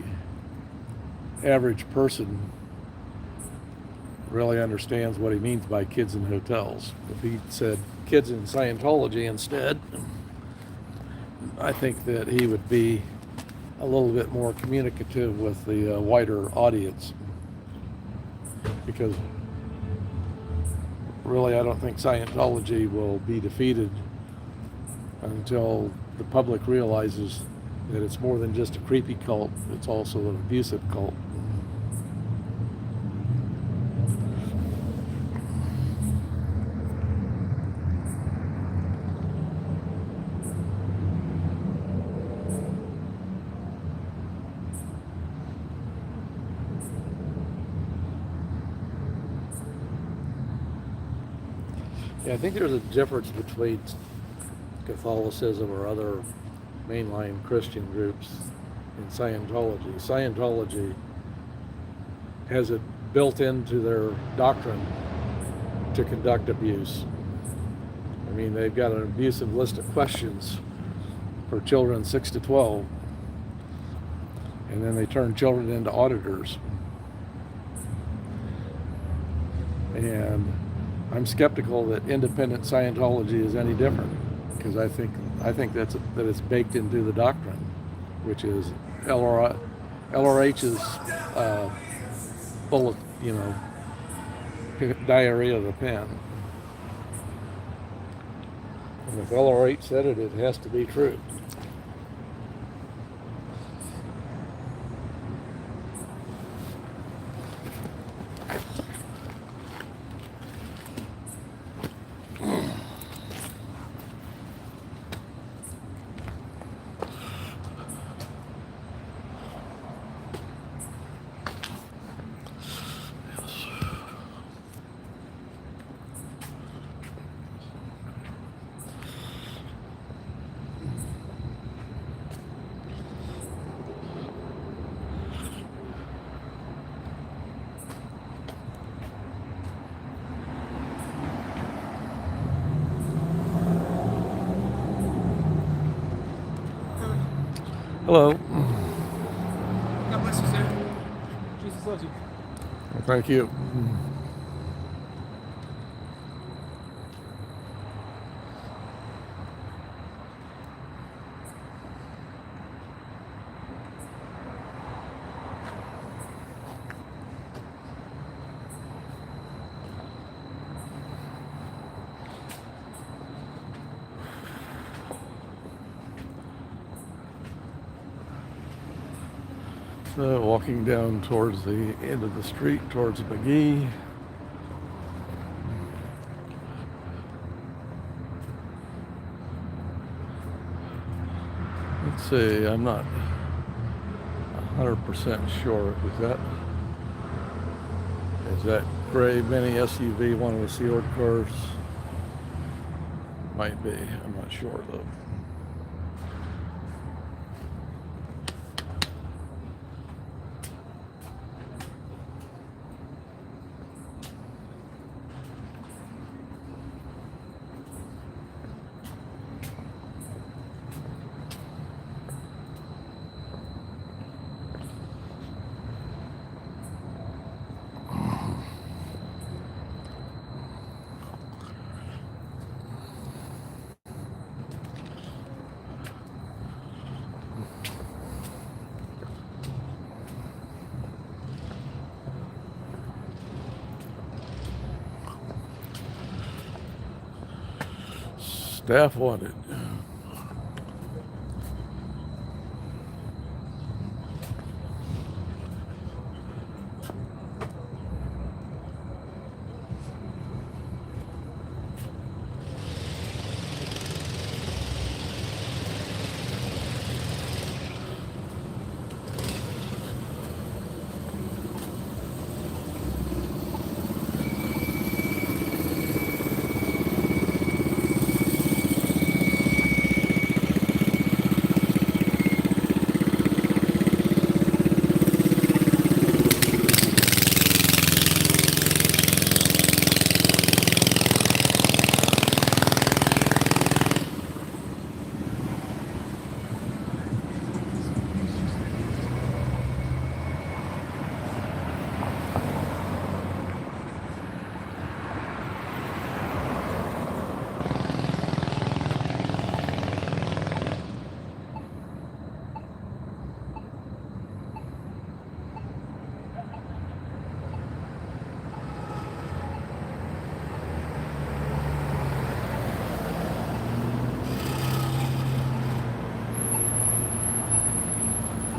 average person really understands what he means by kids in hotels. If he said kids in Scientology instead, I think that he would be a little bit more communicative with the wider audience, because really I don't think Scientology will be defeated until the public realizes that it's more than just a creepy cult, it's also an abusive cult. Yeah, I think there's a difference between Catholicism or other mainline Christian groups and Scientology. Scientology has it built into their doctrine to conduct abuse. I mean, they've got an abusive list of questions for children 6 to 12, and then they turn children into auditors. And I'm skeptical that independent Scientology is any different, because I think that it's baked into the doctrine, which is LRH's bullet, diarrhea of the pen. And if LRH said it, it has to be true. Hello. God bless you, sir. Jesus loves you. Well, thank you. Walking down towards the end of the street, towards McGee. Let's see, I'm not 100% sure. Is that gray mini SUV one of the sealed cars? Might be, I'm not sure though. Staff wanted.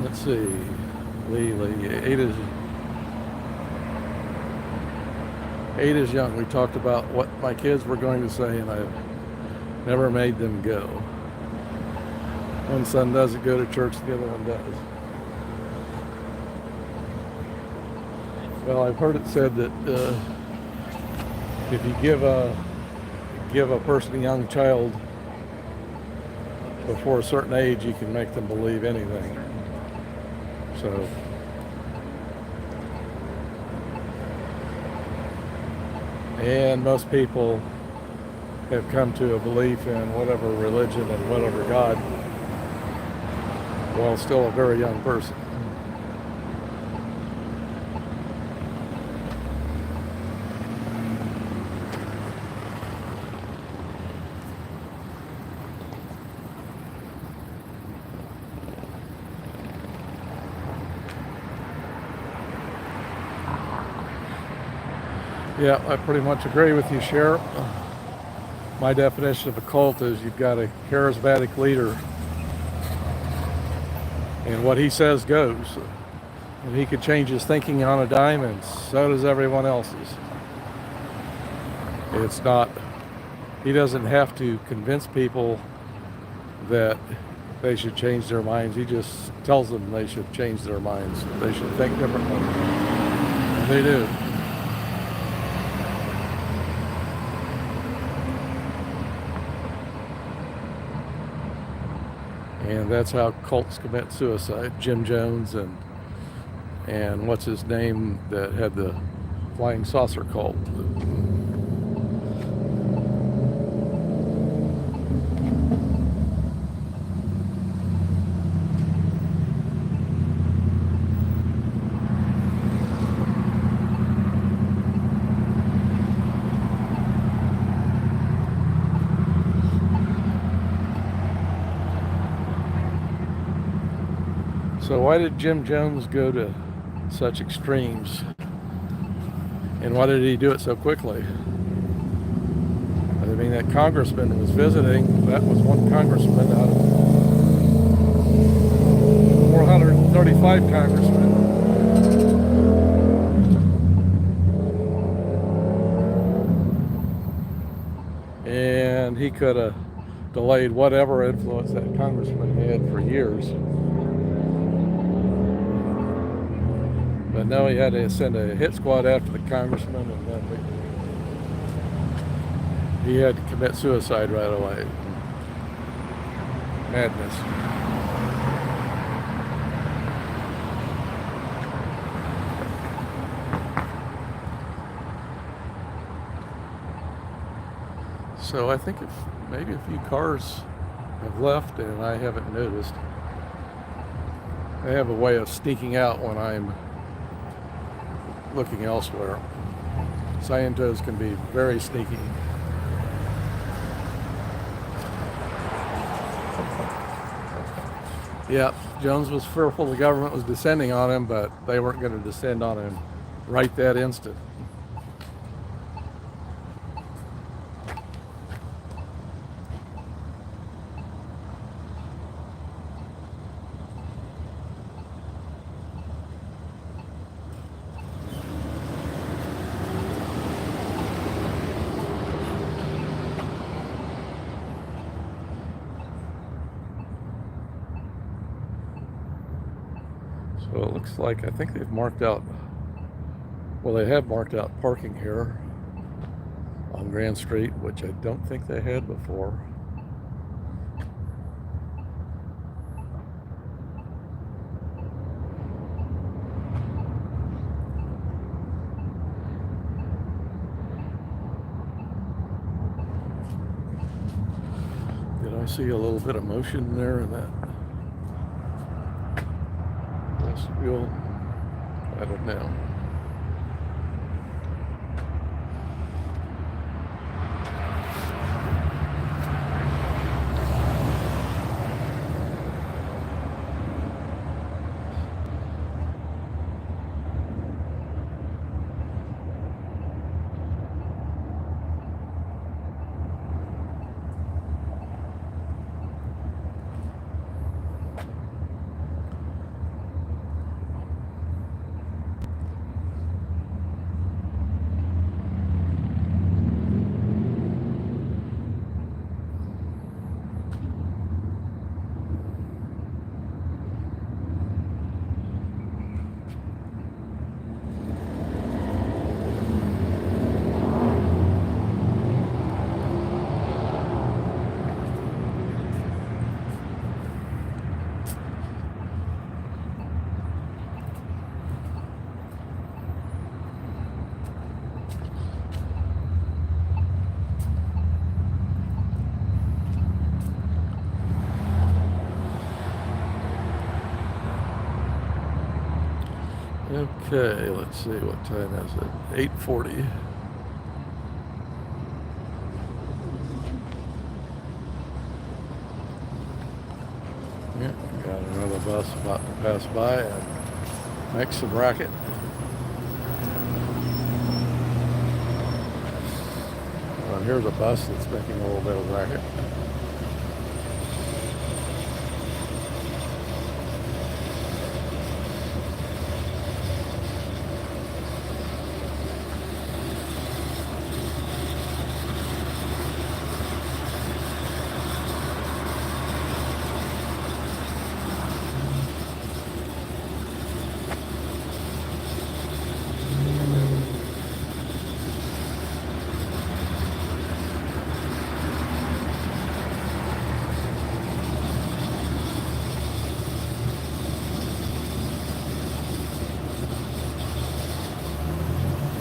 Let's see. Lee. Eight is young. We talked about what my kids were going to say, and I've never made them go. One son doesn't go to church, the other one does. Well, I've heard it said that if you give a person, a young child, before a certain age, you can make them believe anything. So, and most people have come to a belief in whatever religion and whatever God while still a very young person. Yeah, I pretty much agree with you, Sheriff. My definition of a cult is you've got a charismatic leader, and what he says goes. And he could change his thinking on a dime, and so does everyone else's. It's not, he doesn't have to convince people that they should change their minds. He just tells them they should change their minds. They should think differently. And they do. And that's how cults commit suicide. Jim Jones and what's his name that had the flying saucer cult. So why did Jim Jones go to such extremes? And why did he do it so quickly? I mean, that congressman was visiting. That was one congressman out of 435 congressmen. And he could have delayed whatever influence that congressman had for years. But no, he had to send a hit squad after the congressman, and then he had to commit suicide right away. Madness. So I think if maybe a few cars have left and I haven't noticed. They have a way of sneaking out when I'm looking elsewhere. Scientos can be very sneaky. Yeah, Jones was fearful the government was descending on him, but they weren't going to descend on him right that instant. So it looks like, I think they've marked out, well, they have marked out parking here on Grand Street, which I don't think they had before. Did I see a little bit of motion there in that vestibule? I don't know. Okay, let's see, what time is it? 8:40. Yeah, got another bus about to pass by and make some racket. Well, here's a bus that's making a little bit of racket.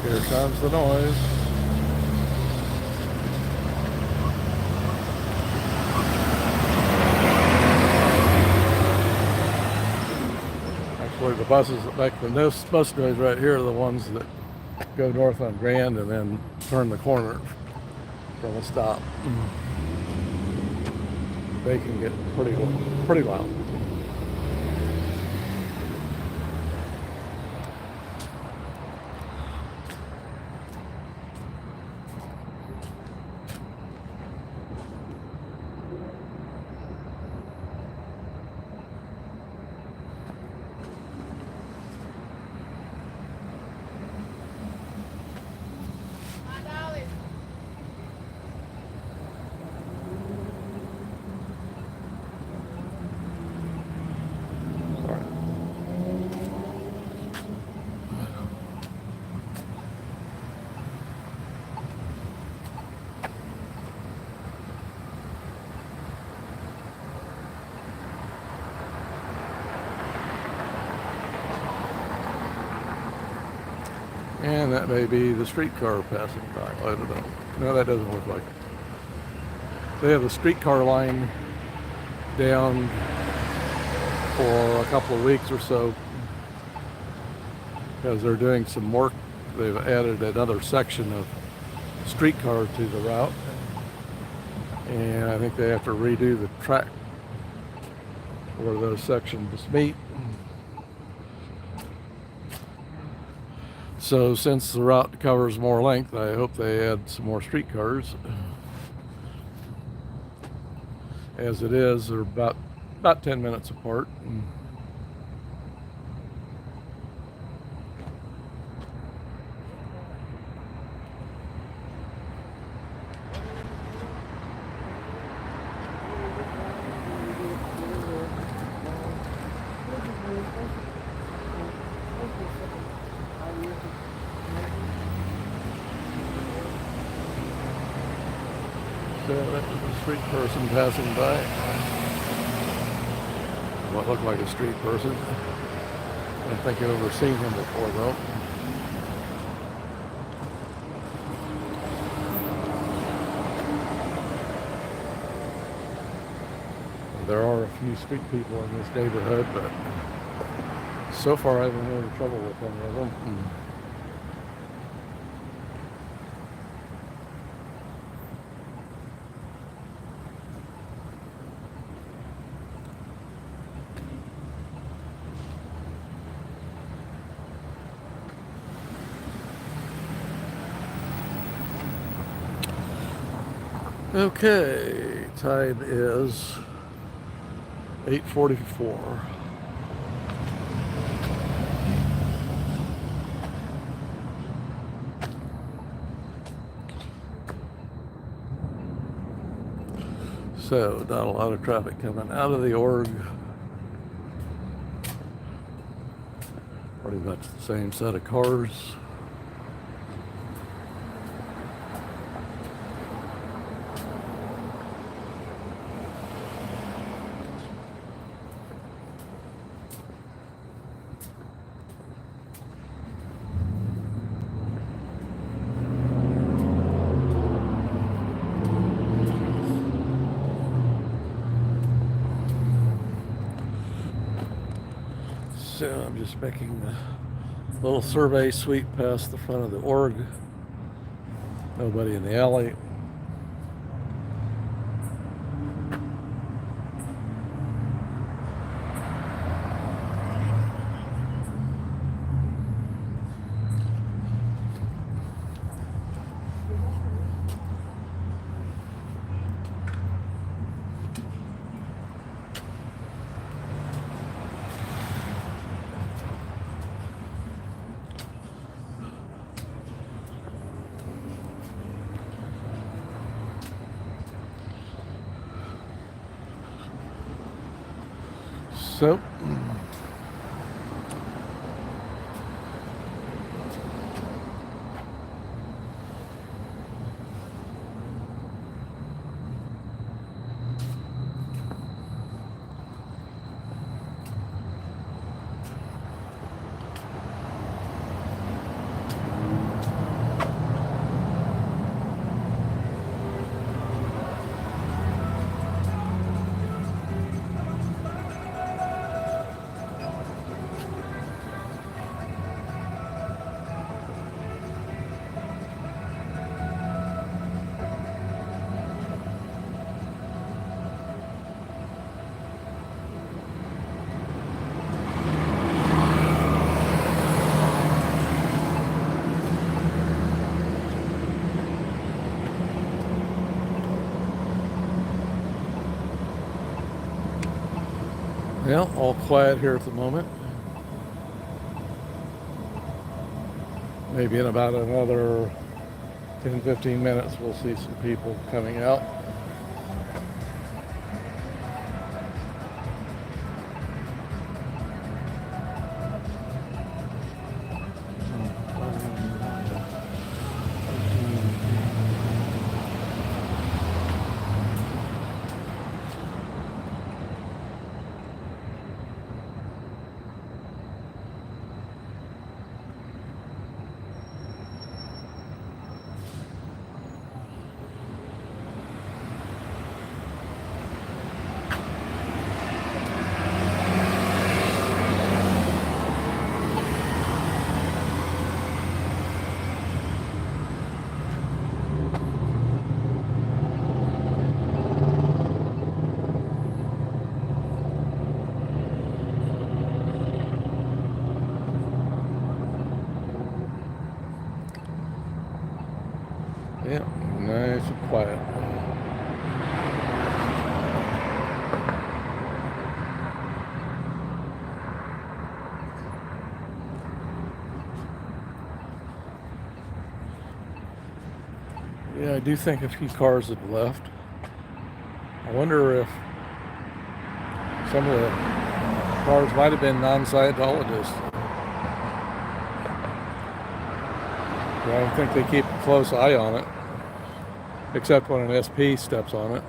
Here comes the noise. Actually, the buses that make the bus noise right here are the ones that go north on Grand and then turn the corner from a stop. They can get pretty loud. And that may be the streetcar passing by. I don't know. No, that doesn't look like it. They have the streetcar line down for a couple of weeks or so because they're doing some work. They've added another section of streetcar to the route. And I think they have to redo the track where those sections meet. So since the route covers more length, I hope they add some more streetcars. As it is, they're about 10 minutes apart. So that was a street person passing by. What looked like a street person. I don't think I've ever seen him before though. There are a few street people in this neighborhood, but so far I haven't had any trouble with any of them. Okay, time is 8:44. So, not a lot of traffic coming out of the org. Pretty much the same set of cars. So I'm just making the Little survey sweep past the front of the org. Nobody in the alley. So, yeah, all quiet here at the moment. Maybe in about another 10-15 minutes we'll see some people coming out. Yeah, nice and quiet. Yeah, I do think a few cars have left. I wonder if some of the cars might have been non-Scientologists. But I don't think they keep a close eye on it, except when an SP steps on it.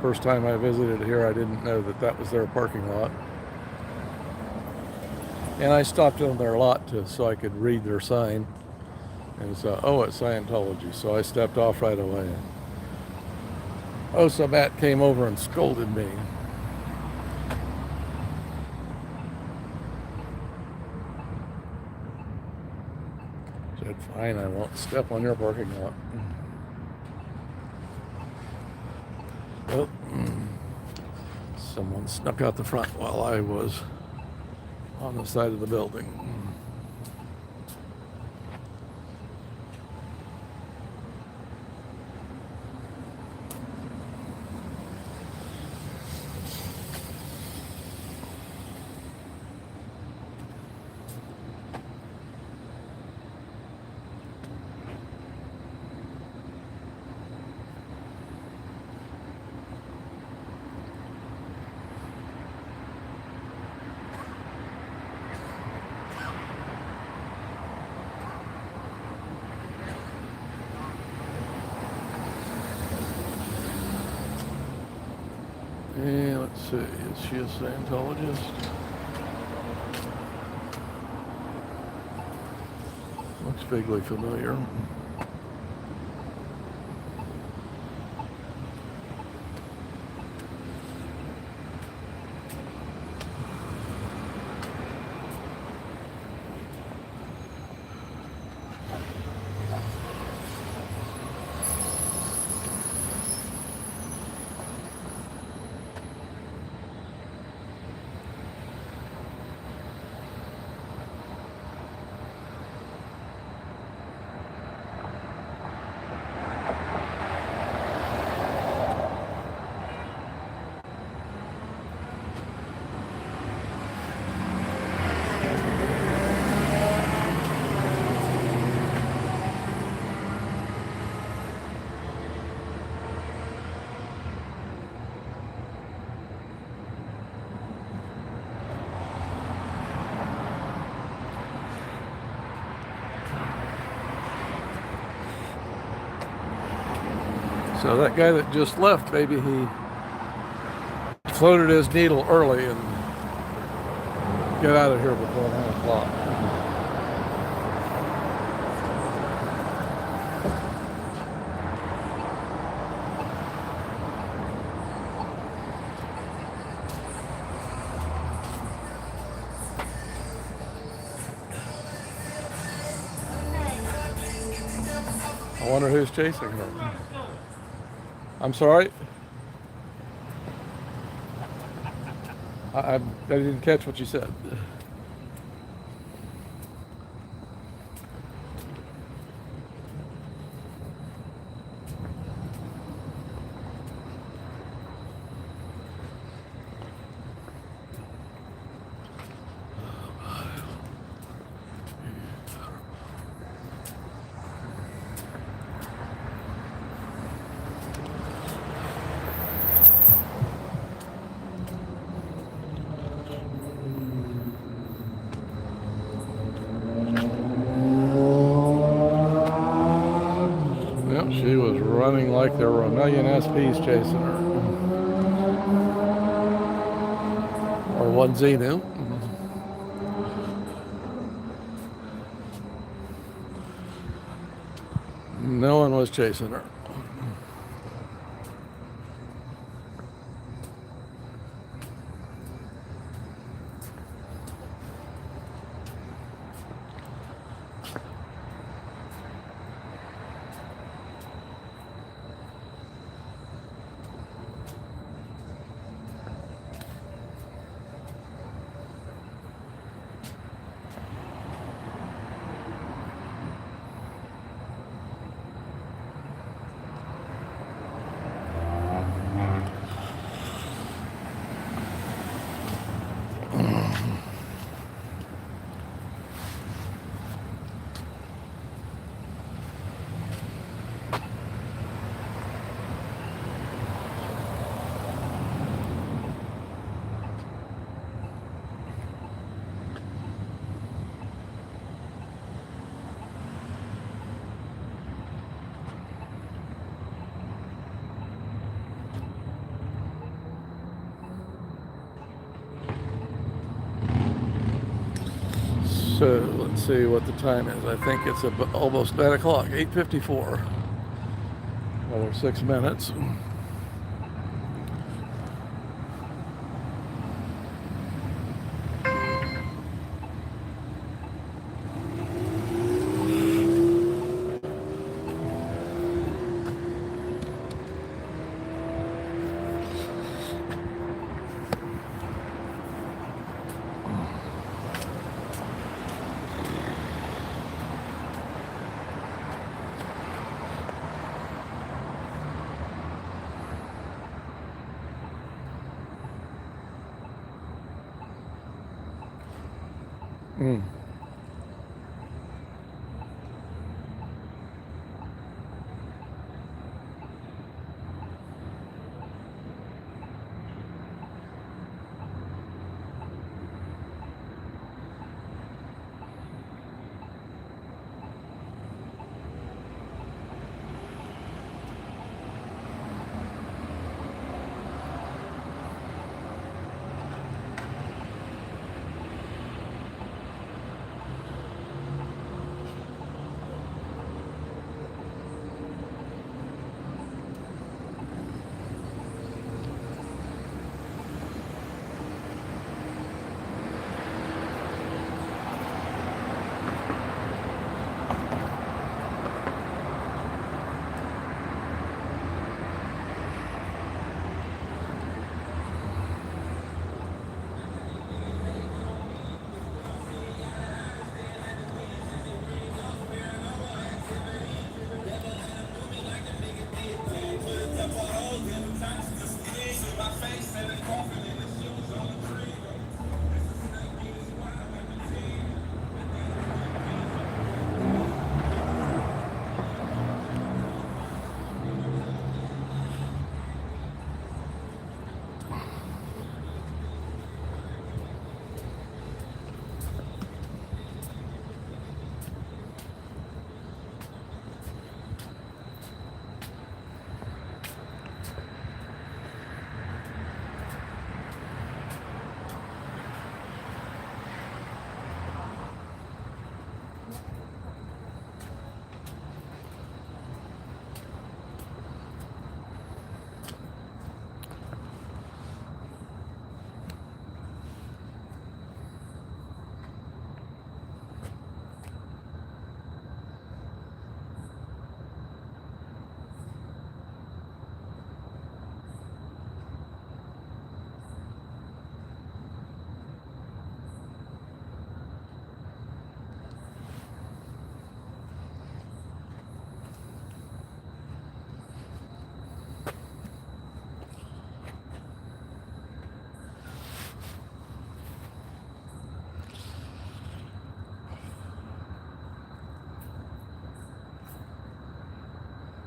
First time I visited here, I didn't know that that was their parking lot. And I stopped on their lot so I could read their sign. And it's, oh, it's Scientology. So I stepped off right away. Oh, so Matt came over and scolded me. Said, fine, I won't step on your parking lot. Oh, someone snuck out the front while I was on the side of the building. Hey, let's see, is she a Scientologist? Looks vaguely familiar. So that guy that just left, maybe he floated his needle early and get out of here before 9 o'clock. I wonder who's chasing her. I'm sorry. I didn't catch what you said. Yep, she was running like there were a million SPs chasing her. Or one Xenu. No one was chasing her. So let's see what the time is. I think it's almost 9 o'clock, 8:54. Another 6 minutes. Mm.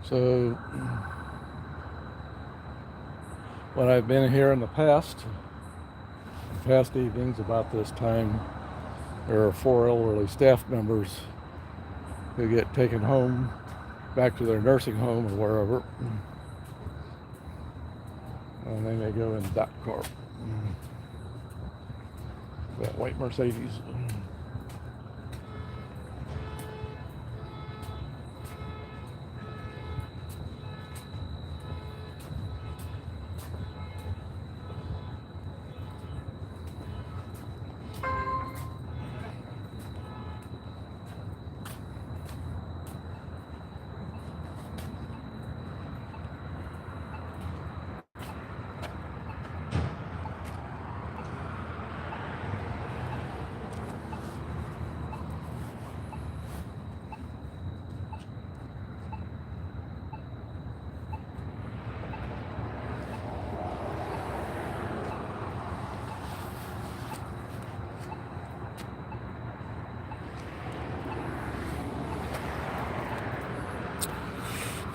So when I've been here in the past evenings about this time, there are 4 elderly staff members who get taken home back to their nursing home or wherever, and then they go in that car, that white Mercedes.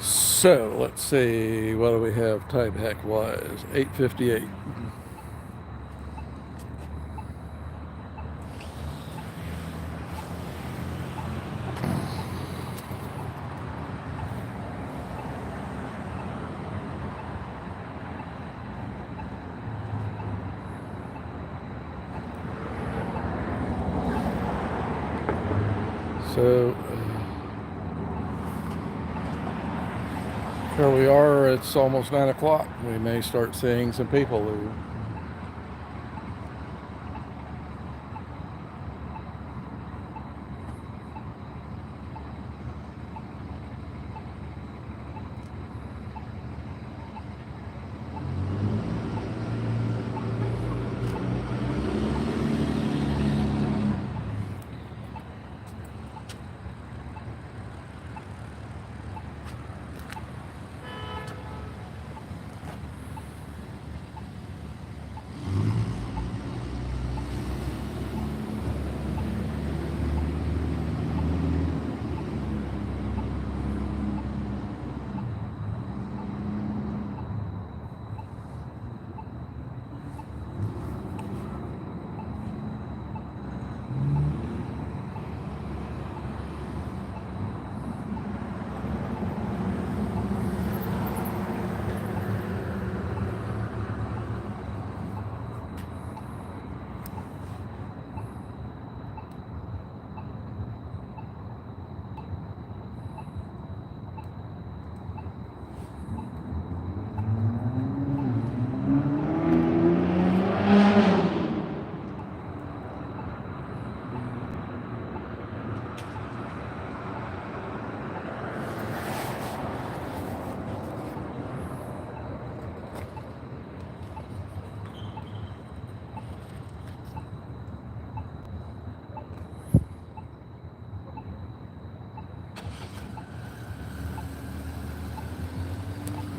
So let's see, what do we have time hack wise? 8:58. So here we are, it's almost 9 o'clock. We may start seeing some people who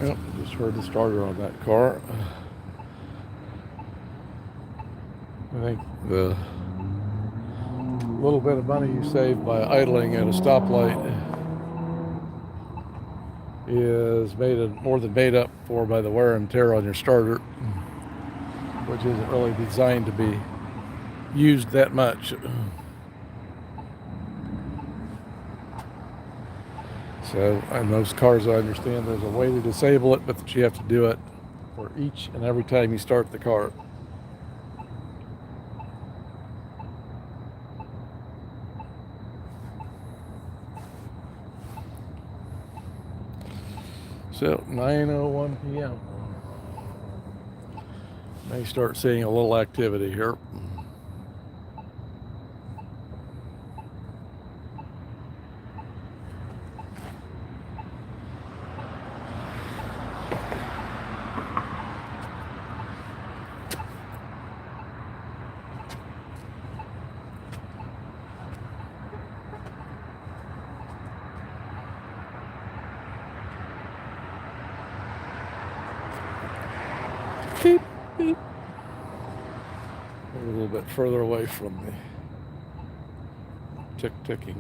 Yep, just heard the starter on that car. I think the little bit of money you save by idling at a stoplight is more than made up for by the wear and tear on your starter, which isn't really designed to be used that much. So, on most cars, I understand there's a way to disable it, but that you have to do it for each and every time you start the car. So, 9:01 p.m. May start seeing a little activity here. Beep, beep. A little bit further away from the ticking.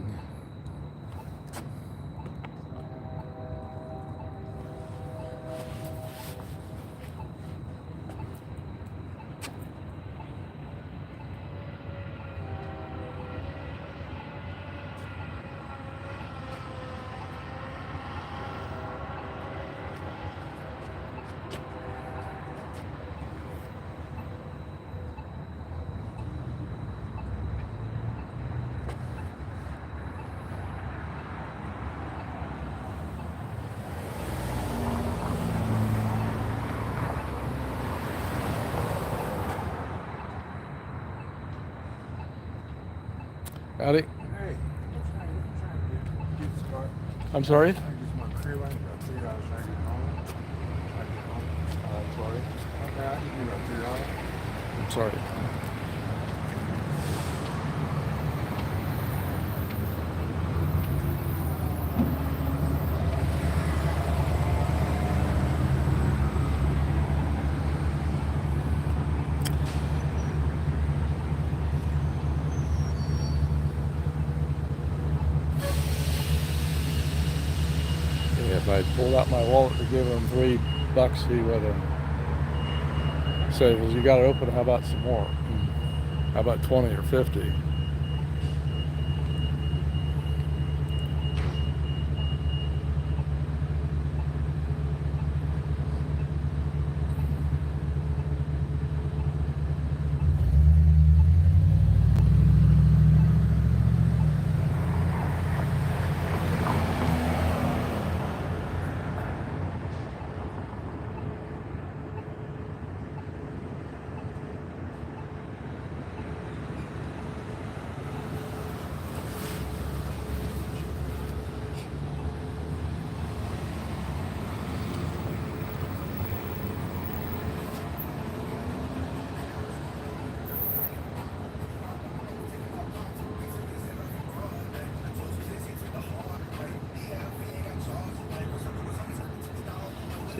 Howdy. Hey, get the start. I'm sorry? I just want to clear right about $3 so I get home. I get home. I'm sorry. Okay, I just need about $3. I'm sorry. If I pulled out my wallet to give him $3, he would have said, well, you got to open. How about some more? How about 20 or 50?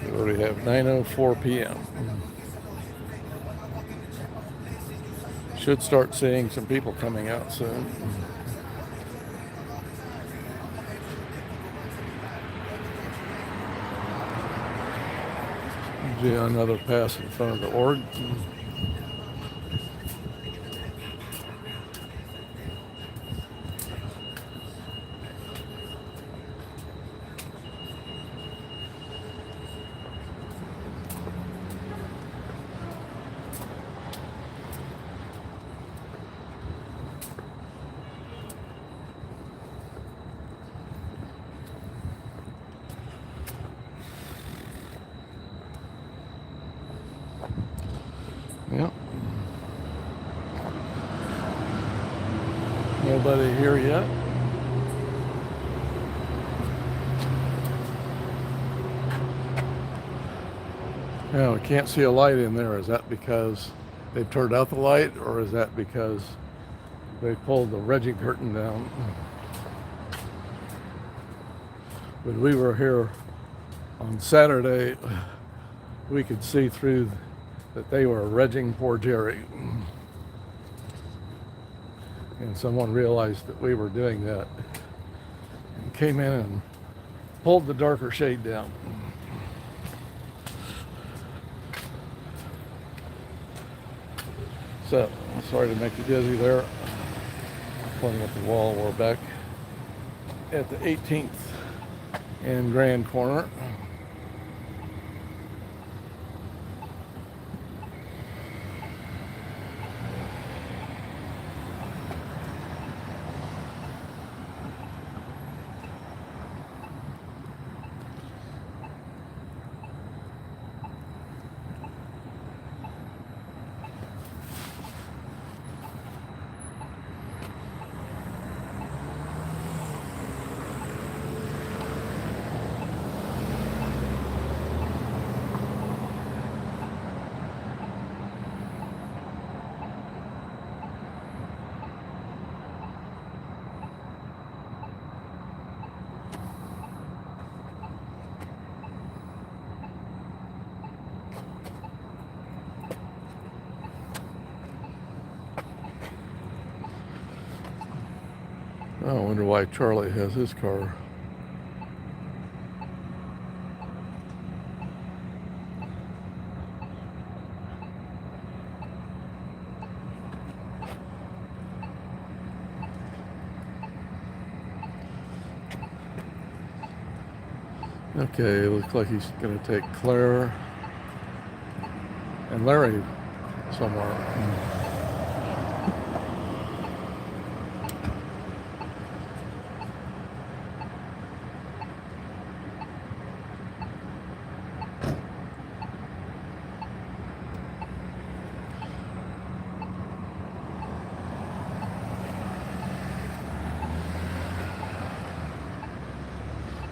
We already have 9:04 p.m. Should start seeing some people coming out soon. Yeah, another pass in front of the org. Yep. Nobody here yet. Yeah, we can't see a light in there. Is that because they turned out the light, or is that because they pulled the Reggie curtain down? When we were here on Saturday, we could see through that they were regging poor Jerry. And someone realized that we were doing that and came in and pulled the darker shade down. So, sorry to make you dizzy there. Pulling up the wall, we're back at the 18th and Grand Corner. Oh, I wonder why Charlie has his car. Okay, looks like he's going to take Claire and Larry somewhere.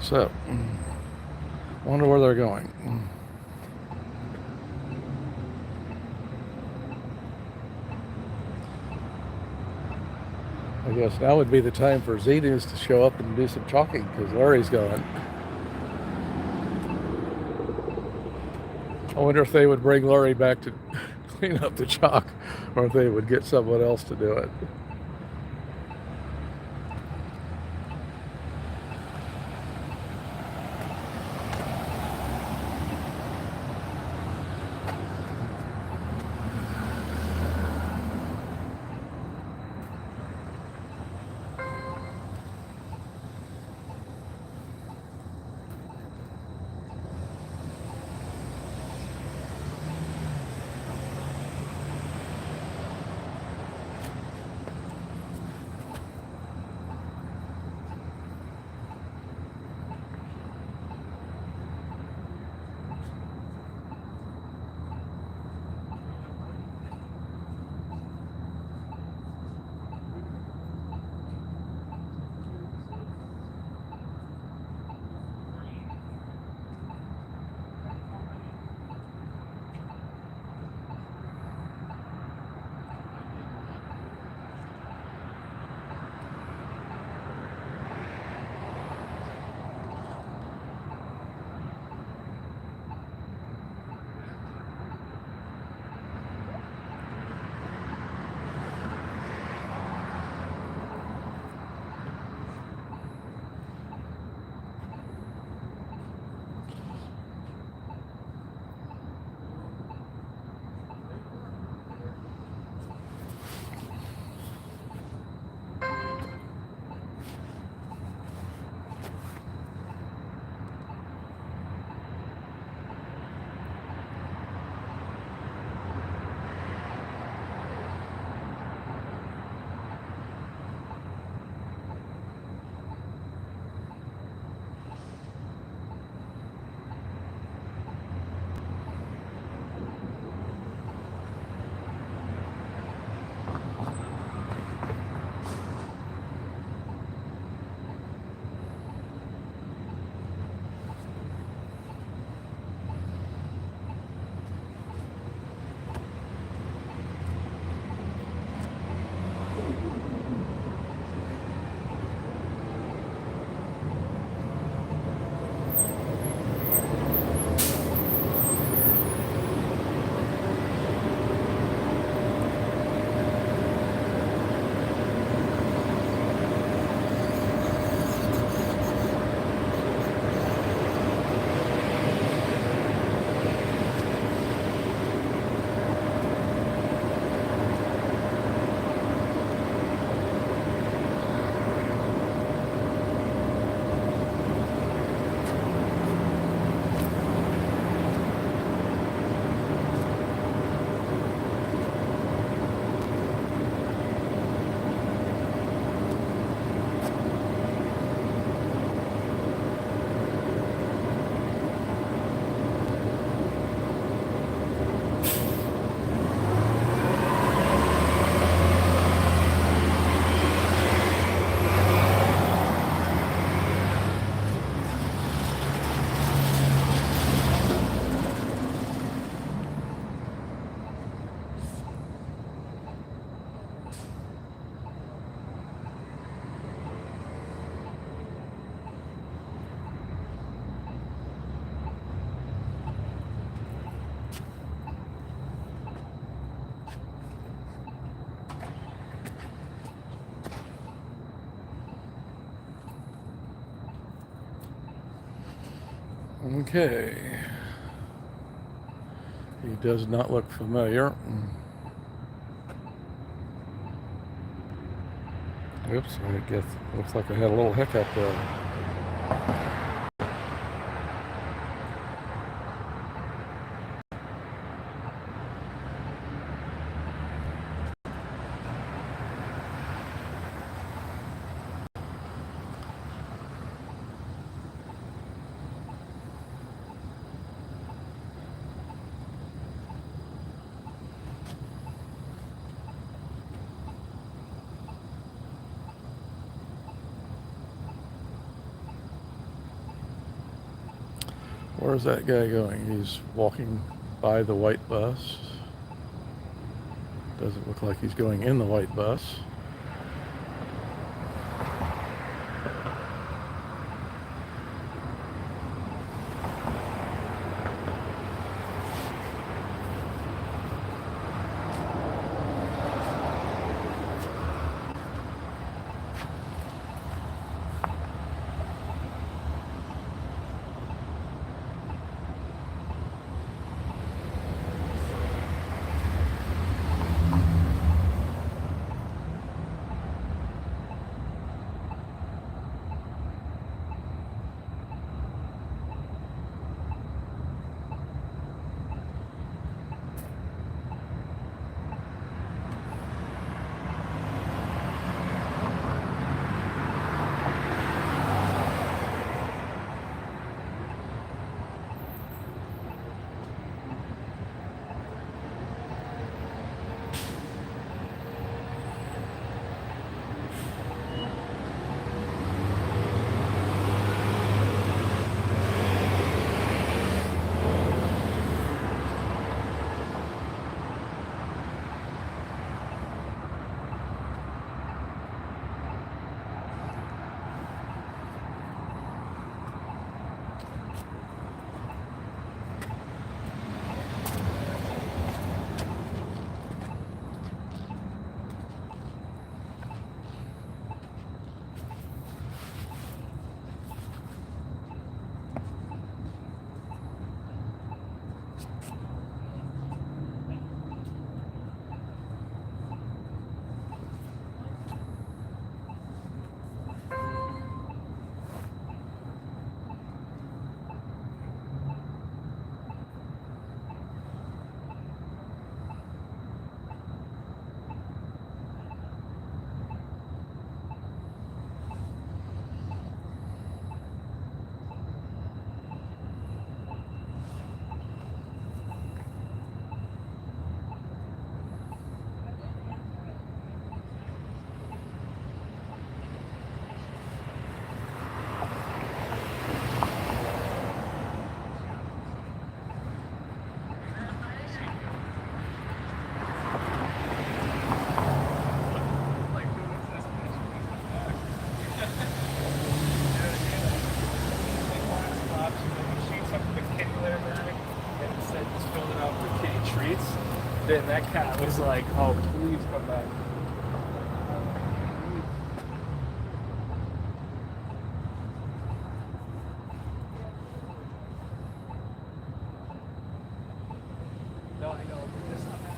So, wonder where they're going. I guess now would be the time for Z News to show up and do some chalking because Larry's gone. I wonder if they would bring Larry back to clean up the chalk or if they would get someone else to do it. Okay. He does not look familiar. Oops, I guess looks like I had a little hiccup there. Where's that guy going? He's walking by the white bus. Doesn't look like he's going in the white bus. Then that cat was like, oh, please come back. No, I know, but that's not bad.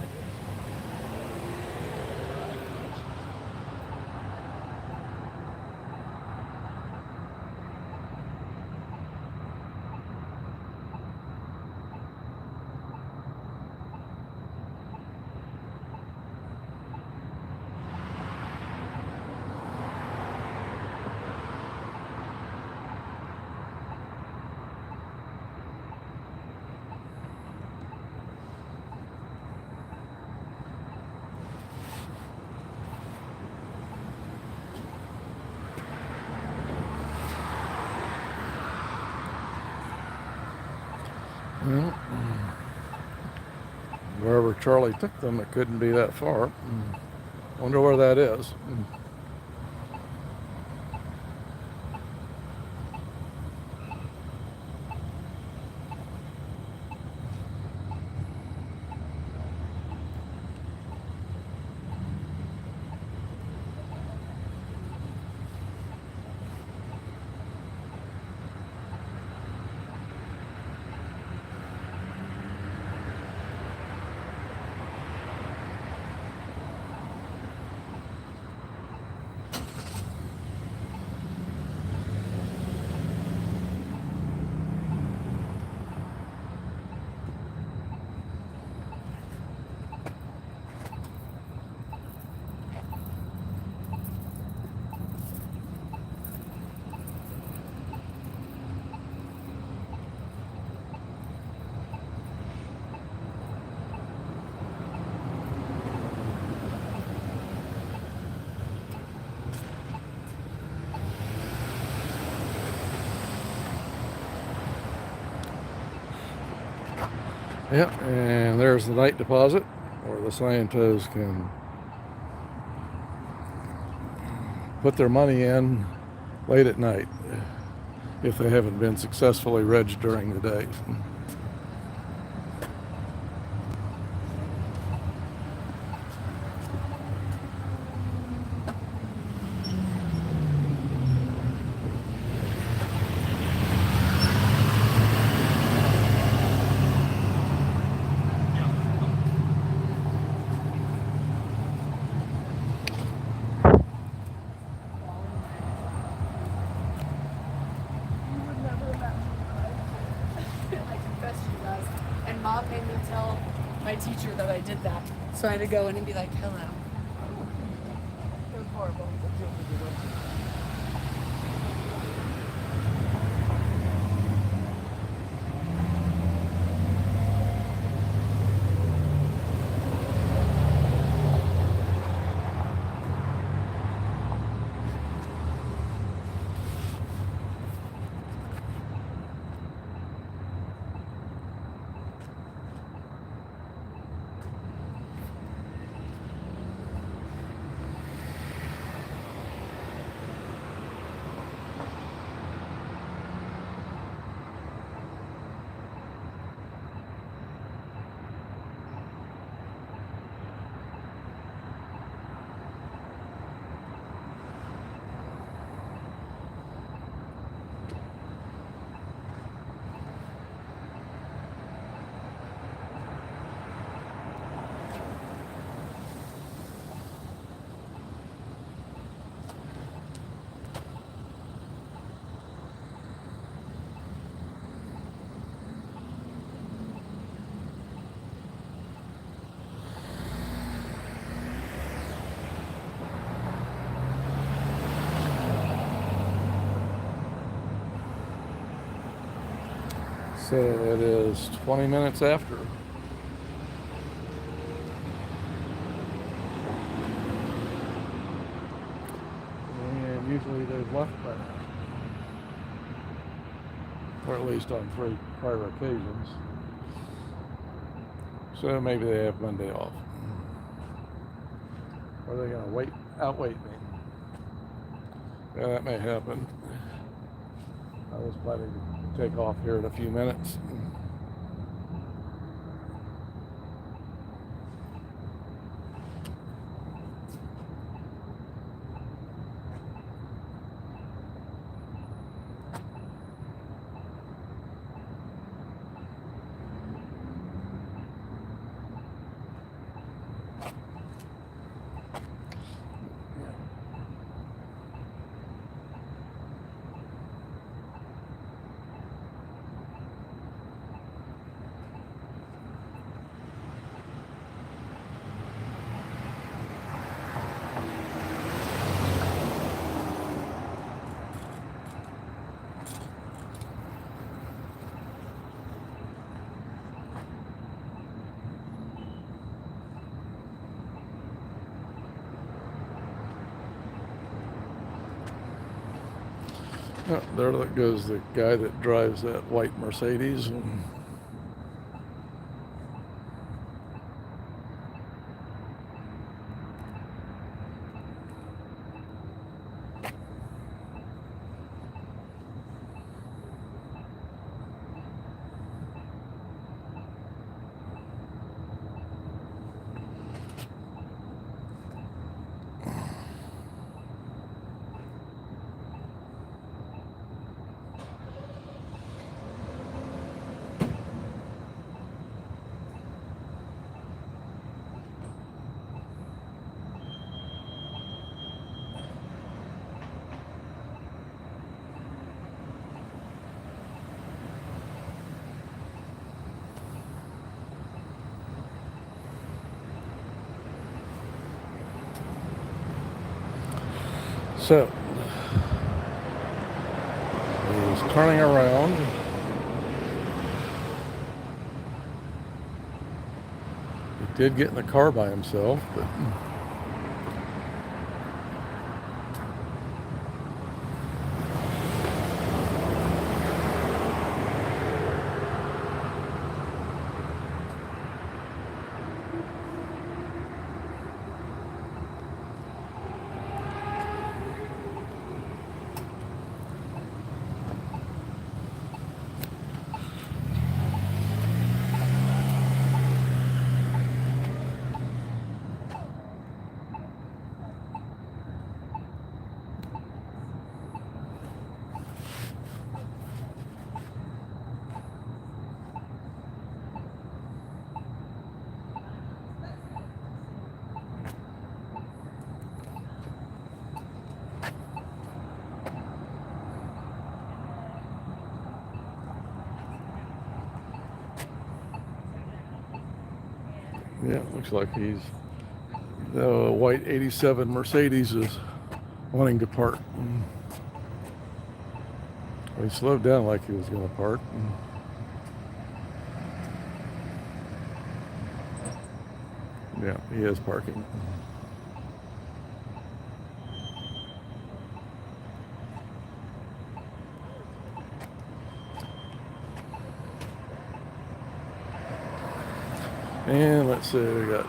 Well, wherever Charlie took them, it couldn't be that far. Wonder where that is. Yeah, and there's the night deposit where the Santos can put their money in late at night if they haven't been successfully regged during the day. You would never imagine, right? I confess to you guys. And mom made me tell my teacher that I did that. So I had to go in and be like, hello. It was horrible. So it is 20 minutes after. And usually there's left by now. Or at least on 3 prior occasions. So maybe they have Monday off. Or are they going to outweight me? Yeah, that may happen. I was planning to take off here in a few minutes. Oh, there goes the guy that drives that white Mercedes. So, he's turning around. He did get in the car by himself, but Yeah, looks like he's the white 87 Mercedes is wanting to park. Well, he slowed down like he was going to park. Yeah, he is parking. And let's see, we got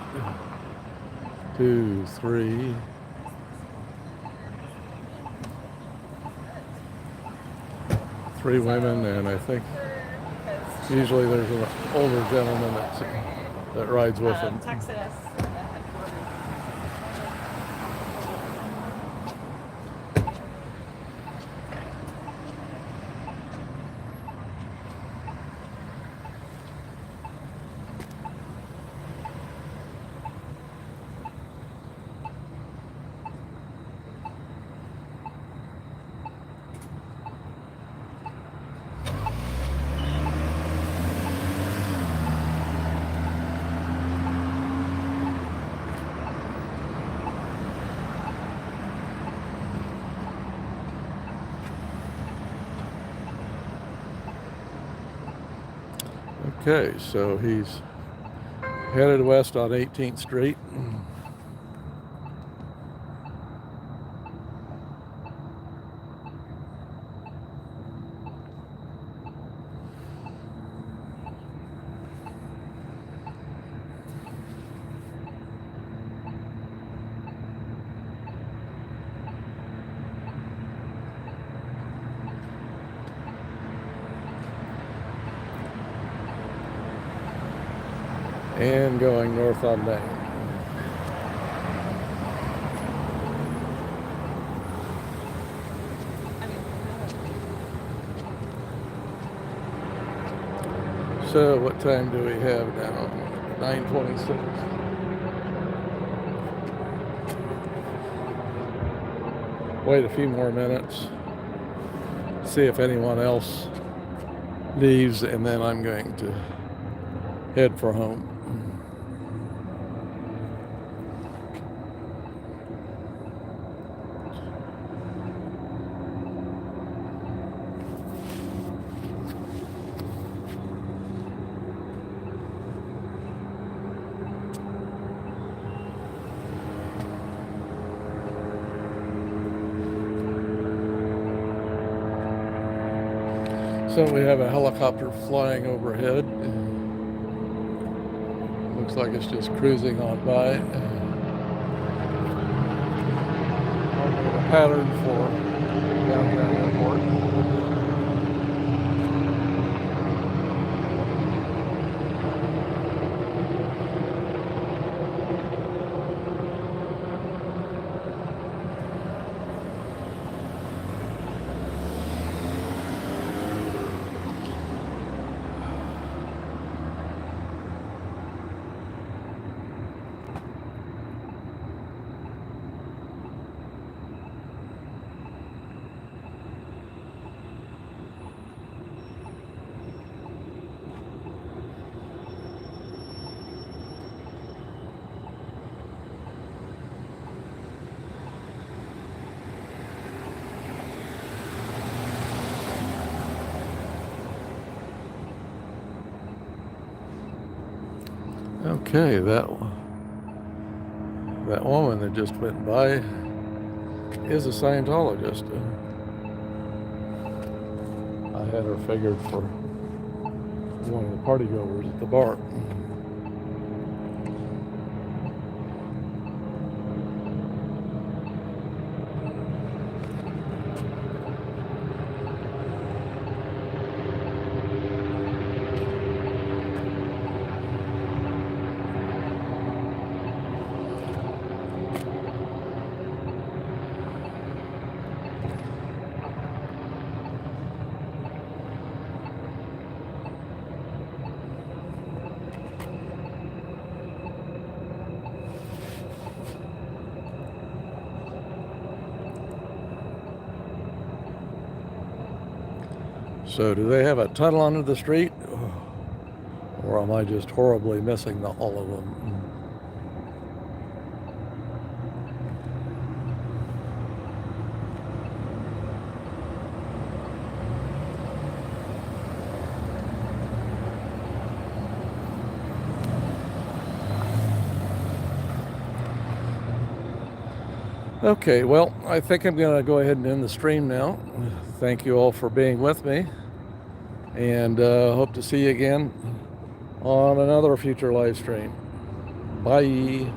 2, 3. Three women, and I think usually there's an older gentleman that rides with them. Texas. Okay, so he's headed west on 18th Street. And going north on Main. So what time do we have now? 9:26. Wait a few more minutes. See if anyone else leaves, and then I'm going to head for home. So we have a helicopter flying overhead. Looks like it's just cruising on by. A pattern for downtown airport. Okay, that woman that just went by is a Scientologist. I had her figured for one of the party goers at the bar. So do they have a tunnel under the street? Or am I just horribly missing all of them? Okay, well, I think I'm going to go ahead and end the stream now. Thank you all for being with me, and hope to see you again on another future live stream. Bye.